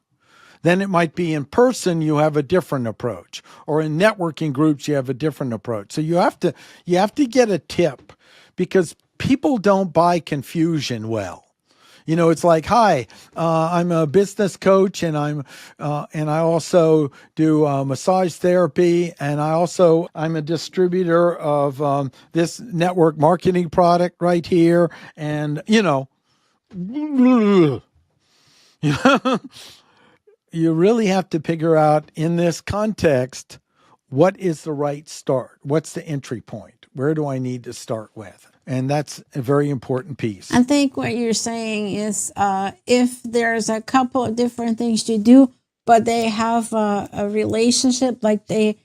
[SPEAKER 2] Then it might be in person, you have a different approach, or in networking groups, you have a different approach. So you have to get a tip, because people don't buy confusion well. You know, it's like, hi, I'm a business coach, and I also do massage therapy, and I'm a distributor of this network marketing product right here, and you really have to figure out in this context, what is the right start? What's the entry point? Where do I need to start with? And that's a very important piece.
[SPEAKER 1] I think what you're saying is if there's a couple of different things to do, but they have a relationship, like they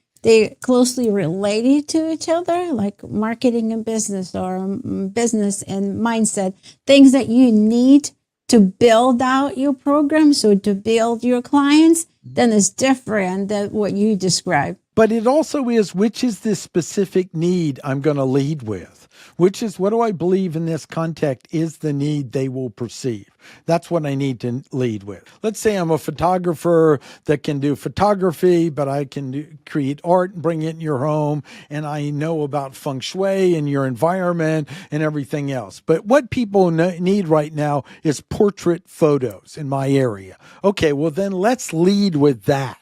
[SPEAKER 1] closely related to each other, like marketing and business, or business and mindset, things that you need to build out your programs or to build your clients, then it's different than what you described.
[SPEAKER 2] But it also is, which is the specific need I'm going to lead with? Which is, what do I believe in this context is the need they will perceive? That's what I need to lead with. Let's say I'm a photographer that can do photography, but I can create art and bring it in your home, and I know about feng shui and your environment and everything else. But what people need right now is portrait photos in my area. Okay, well then let's lead with that.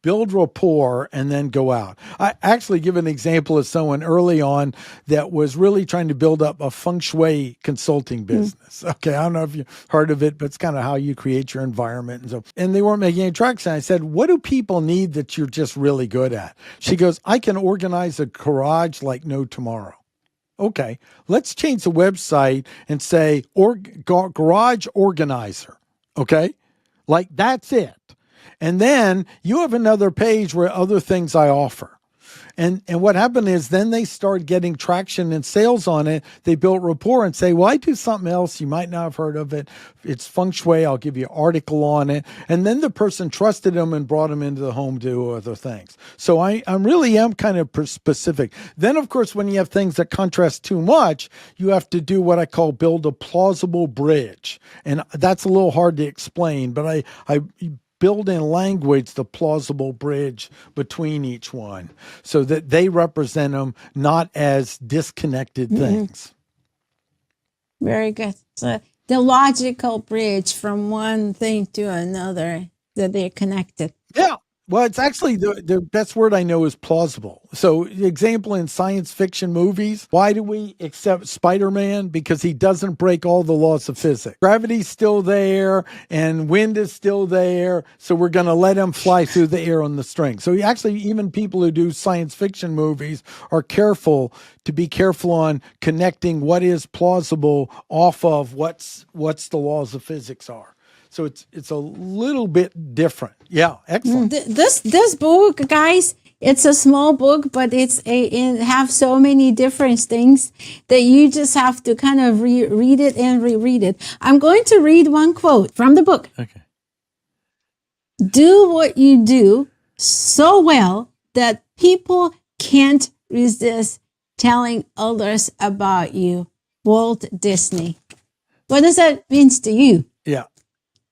[SPEAKER 2] Build rapport, and then go out. I actually give an example of someone early on that was really trying to build up a feng shui consulting business. Okay, I don't know if you've heard of it, but it's kind of how you create your environment. And they weren't making any traction. I said, what do people need that you're just really good at? She goes, I can organize a garage like no tomorrow. Okay, let's change the website and say garage organizer. Okay, like that's it. And then you have another page where other things I offer. And what happened is then they start getting traction and sales on it. They built rapport and say, well, I do something else. You might not have heard of it. It's feng shui. I'll give you an article on it. And then the person trusted them and brought them into the home to do other things. So I really am kind of specific. Then, of course, when you have things that contrast too much, you have to do what I call build a plausible bridge. And that's a little hard to explain, but I build in language the plausible bridge between each one so that they represent them not as disconnected things.
[SPEAKER 1] Very good. So the logical bridge from one thing to another, that they're connected.
[SPEAKER 2] Yeah. Well, it's actually the best word I know is plausible. So, example in science fiction movies, why do we accept Spider-Man? Because he doesn't break all the laws of physics. Gravity's still there and wind is still there. So, we're going to let him fly through the air on the string. So, actually, even people who do science fiction movies are careful to be careful on connecting what is plausible off of what's the laws of physics are. So it's a little bit different. Yeah, excellent.
[SPEAKER 1] This book, guys, it's a small book, but it have so many different things that you just have to kind of read it and reread it. I'm going to read one quote from the book.
[SPEAKER 2] Okay.
[SPEAKER 1] Do what you do so well that people can't resist telling others about you. Walt Disney. What does that mean to you?
[SPEAKER 2] Yeah.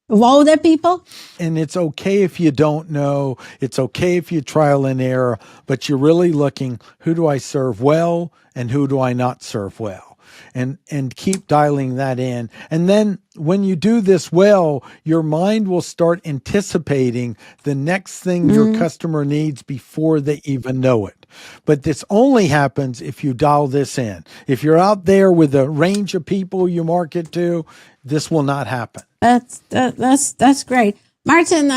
[SPEAKER 1] Of all the people?
[SPEAKER 2] And it's okay if you don't know. It's okay if you trial and error, but you're really looking, who do I serve well and who do I not serve well? And keep dialing that in. And then when you do this well, your mind will start anticipating the next thing your customer needs before they even know it. But this only happens if you dial this in. If you're out there with a range of people you market to, this will not happen.
[SPEAKER 1] That's great. Martin,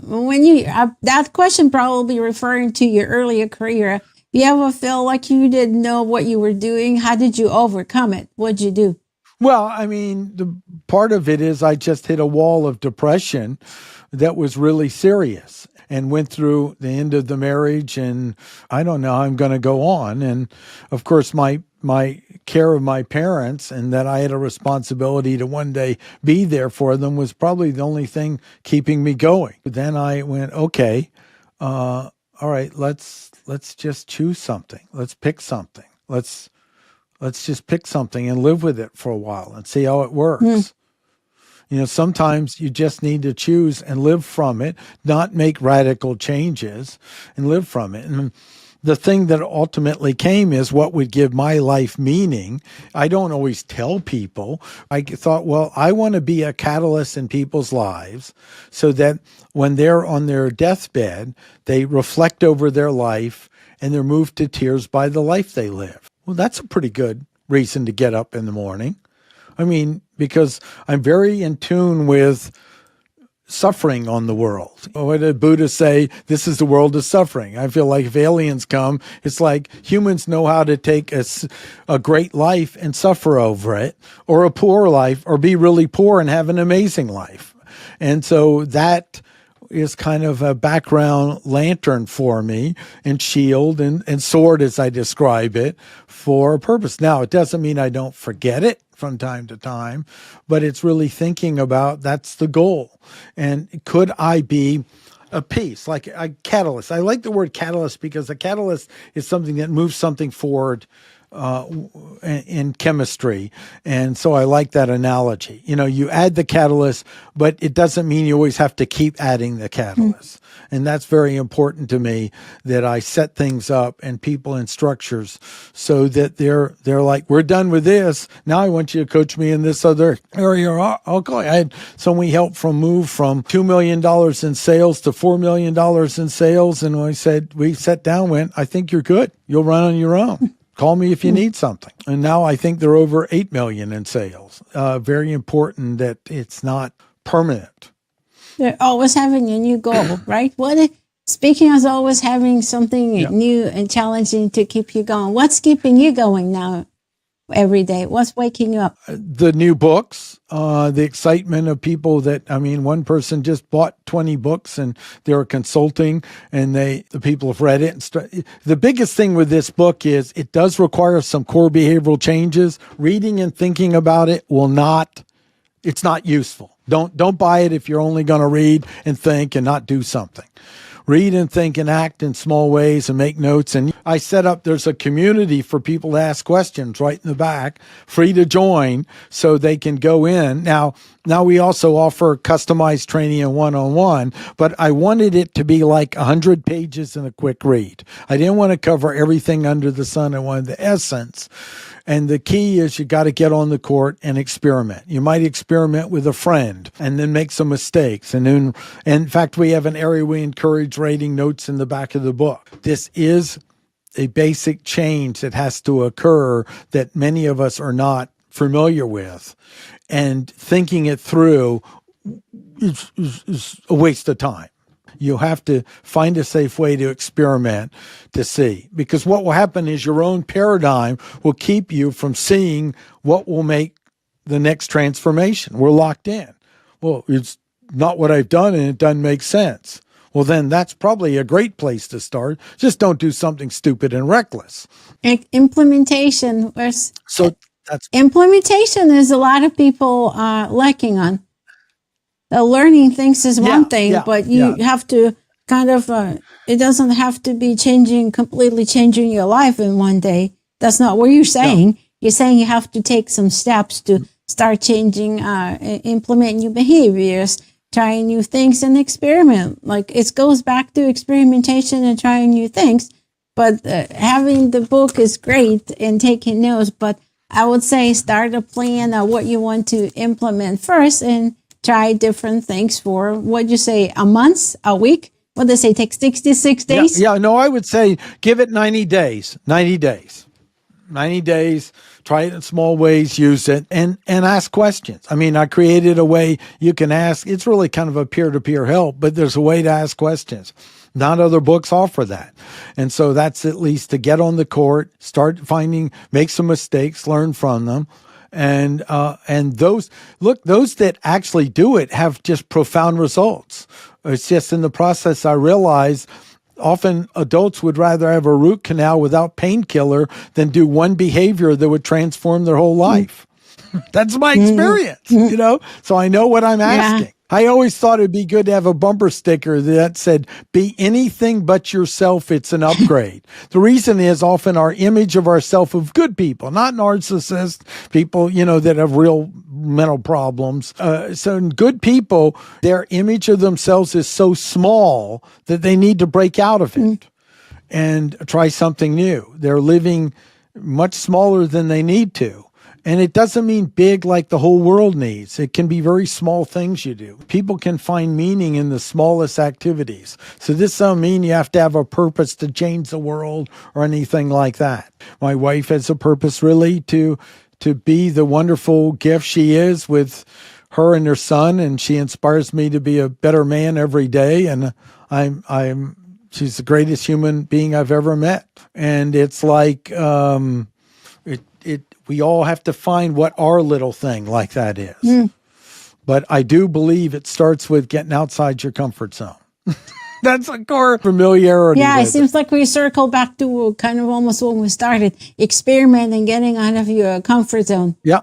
[SPEAKER 1] when you that question probably referring to your earlier career. You ever feel like you didn't know what you were doing? How did you overcome it? What'd you do?
[SPEAKER 2] Well, I mean, the part of it is I just hit a wall of depression that was really serious and went through the end of the marriage, and I don't know how I'm going to go on. And of course, my care of my parents and that I had a responsibility to one day be there for them was probably the only thing keeping me going. But then I went, okay, all right, let's just choose something. Let's pick something. Let's just pick something and live with it for a while and see how it works. You know, sometimes you just need to choose and live from it, not make radical changes and live from it. And the thing that ultimately came is what would give my life meaning. I don't always tell people. I thought, well, I want to be a catalyst in people's lives so that when they're on their deathbed, they reflect over their life and they're moved to tears by the life they live. Well, that's a pretty good reason to get up in the morning. I mean, because I'm very in tune with suffering on the world. What did Buddha say? This is the world of suffering. I feel like if aliens come, it's like humans know how to take a great life and suffer over it, or a poor life, or be really poor and have an amazing life. And so that is kind of a background lantern for me, and shield and sword, as I describe it, for a purpose. Now, it doesn't mean I don't forget it from time to time, but it's really thinking about that's the goal. And could I be a piece, like a catalyst? I like the word catalyst because a catalyst is something that moves something forward in chemistry. And so I like that analogy. You know, you add the catalyst, but it doesn't mean you always have to keep adding the catalyst. And that's very important to me, that I set things up and people and structures so that they're like, we're done with this. Now I want you to coach me in this other area. Okay. I had someone help move from $2 million in sales to $4 million in sales. And we sat down, went, I think you're good. You'll run on your own. Call me if you need something. And now I think they're over 8 million in sales. Very important that it's not permanent.
[SPEAKER 1] They're always having a new goal, right? Speaking of always having something new and challenging to keep you going, what's keeping you going now every day? What's waking you up?
[SPEAKER 2] The new books, the excitement of people one person just bought 20 books and they were consulting, and the people have read it. The biggest thing with this book is it does require some core behavioral changes. Reading and thinking about it it's not useful. Don't buy it if you're only going to read and think and not do something. Read and think and act in small ways and make notes. And I set up, there's a community for people to ask questions right in the back, free to join so they can go in. Now we also offer customized training and one-on-one, but I wanted it to be like 100 pages and a quick read. I didn't want to cover everything under the sun. I wanted the essence. And the key is you got to get on the court and experiment. You might experiment with a friend and then make some mistakes. And in fact, we have an area we encourage writing notes in the back of the book. This is a basic change that has to occur that many of us are not familiar with. And thinking it through is a waste of time. You have to find a safe way to experiment to see. Because what will happen is your own paradigm will keep you from seeing what will make the next transformation. We're locked in. Well, it's not what I've done and it doesn't make sense. Well, then that's probably a great place to start. Just don't do something stupid and reckless.
[SPEAKER 1] Implementation is a lot of people lacking on. The learning things is one thing, but you have to kind of, it doesn't have to be completely changing your life in one day. That's not what you're saying. No. You're saying you have to take some steps to start changing, implement new behaviors, trying new things and experiment. Like it goes back to experimentation and trying new things. But having the book is great and taking notes, but I would say start a plan of what you want to implement first and try different things for, what'd you say, a month, a week? What they say, take 66 days?
[SPEAKER 2] No, I would say give it 90 days. 90 days. 90 days, try it in small ways, use it, and ask questions. I mean, I created a way you can ask. It's really kind of a peer-to-peer help, but there's a way to ask questions. Not other books offer that. And so that's at least to get on the court, start make some mistakes, learn from them. And those that actually do it have just profound results. It's just in the process I realize often adults would rather have a root canal without painkiller than do one behavior that would transform their whole life. That's my experience, so I know what I'm asking. I always thought it'd be good to have a bumper sticker that said, be anything but yourself, it's an upgrade. The reason is often our image of ourselves of good people, not narcissists, people, that have real mental problems. So in good people, their image of themselves is so small that they need to break out of it and try something new. They're living much smaller than they need to. And it doesn't mean big like the whole world needs. It can be very small things you do. People can find meaning in the smallest activities. So this doesn't mean you have to have a purpose to change the world or anything like that. My wife has a purpose really to be the wonderful gift she is with her and her son, and she inspires me to be a better man every day. And she's the greatest human being I've ever met. And it's like we all have to find what our little thing like that is. But I do believe it starts with getting outside your comfort zone. That's a core familiarity.
[SPEAKER 1] Yeah, it seems like we circle back to kind of almost when we started, experimenting, getting out of your comfort zone.
[SPEAKER 2] Yeah.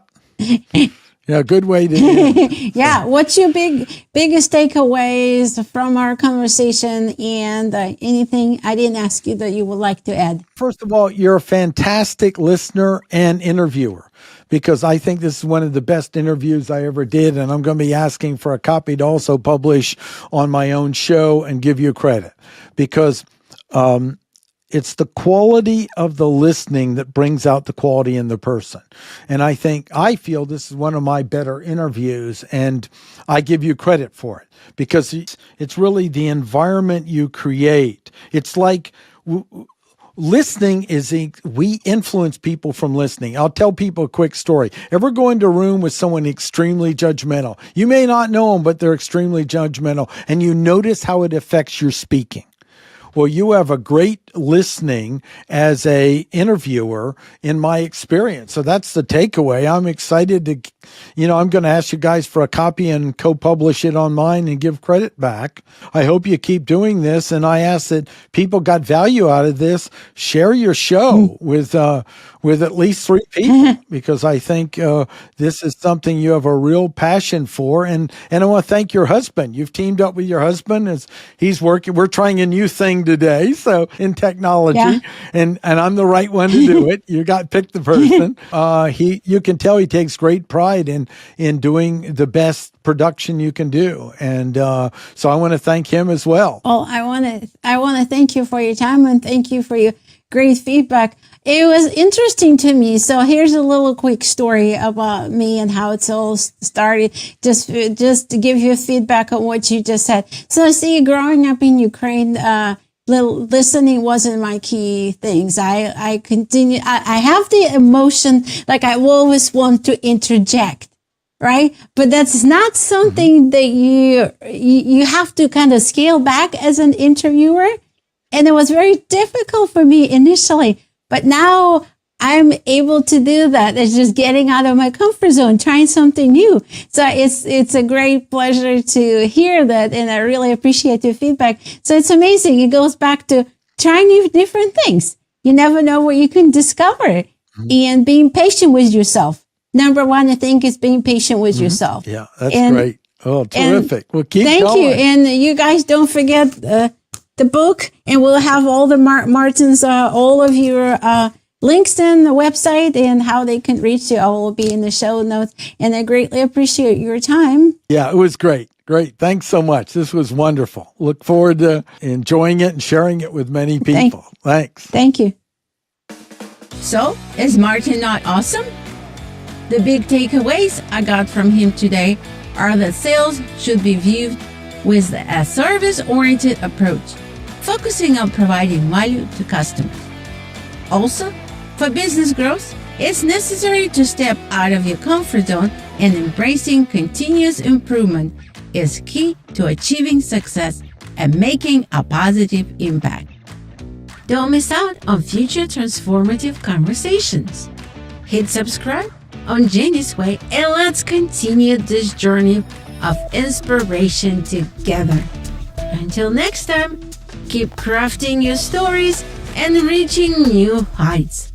[SPEAKER 2] Yeah, good way to do it.
[SPEAKER 1] Yeah, what's your biggest takeaways from our conversation and anything I didn't ask you that you would like to add?
[SPEAKER 2] First of all, you're a fantastic listener and interviewer, because I think this is one of the best interviews I ever did, and I'm going to be asking for a copy to also publish on my own show and give you credit, because it's the quality of the listening that brings out the quality in the person. And I feel this is one of my better interviews, and I give you credit for it, because it's really the environment you create. It's like listening we influence people from listening. I'll tell people a quick story. Ever go into a room with someone extremely judgmental? You may not know them, but they're extremely judgmental, and you notice how it affects your speaking. Well, you have a great listening as a interviewer in my experience. So that's the takeaway. I'm excited to, I'm going to ask you guys for a copy and co-publish it on mine and give credit back. I hope you keep doing this. And I ask that people got value out of this. Share your show with at least 3 people, because I think this is something you have a real passion for. And I want to thank your husband. You've teamed up with your husband as he's working. We're trying a new thing today, so in technology, and I'm the right one to do it. You picked the person. You can tell he takes great pride in doing the best production you can do, and so I want to thank him as well.
[SPEAKER 1] Well, I want to thank you for your time, and thank you for your great feedback. It was interesting to me. So here's a little quick story about me and how it's all started. Just to give you feedback on what you just said. So see, growing up in Ukraine, listening wasn't my key things. I continue. I have the emotion, like I always want to interject, right? But that's not something that you have to kind of scale back as an interviewer. And it was very difficult for me initially, but now I'm able to do that. It's just getting out of my comfort zone, trying something new. So it's a great pleasure to hear that, and I really appreciate your feedback. So it's amazing. It goes back to trying new different things. You never know what you can discover, and being patient with yourself. Number one, I think, is being patient with yourself.
[SPEAKER 2] Yeah, that's great. Oh, terrific. Well, keep
[SPEAKER 1] thank
[SPEAKER 2] going.
[SPEAKER 1] you. And you guys don't forget the book, and we'll have all the Martin's, all of your links in the website and how they can reach you. All will be in the show notes. And I greatly appreciate your time.
[SPEAKER 2] Yeah, it was great. Great. Thanks so much. This was wonderful. Look forward to enjoying it and sharing it with many people. Thanks.
[SPEAKER 1] Thank you.
[SPEAKER 3] So, is Martin not awesome? The big takeaways I got from him today are that sales should be viewed with a service-oriented approach, focusing on providing value to customers. Also, for business growth, it's necessary to step out of your comfort zone, and embracing continuous improvement is key to achieving success and making a positive impact. Don't miss out on future transformative conversations. Hit subscribe on Geni's Way, and let's continue this journey of inspiration together. Until next time, keep crafting your stories and reaching new heights.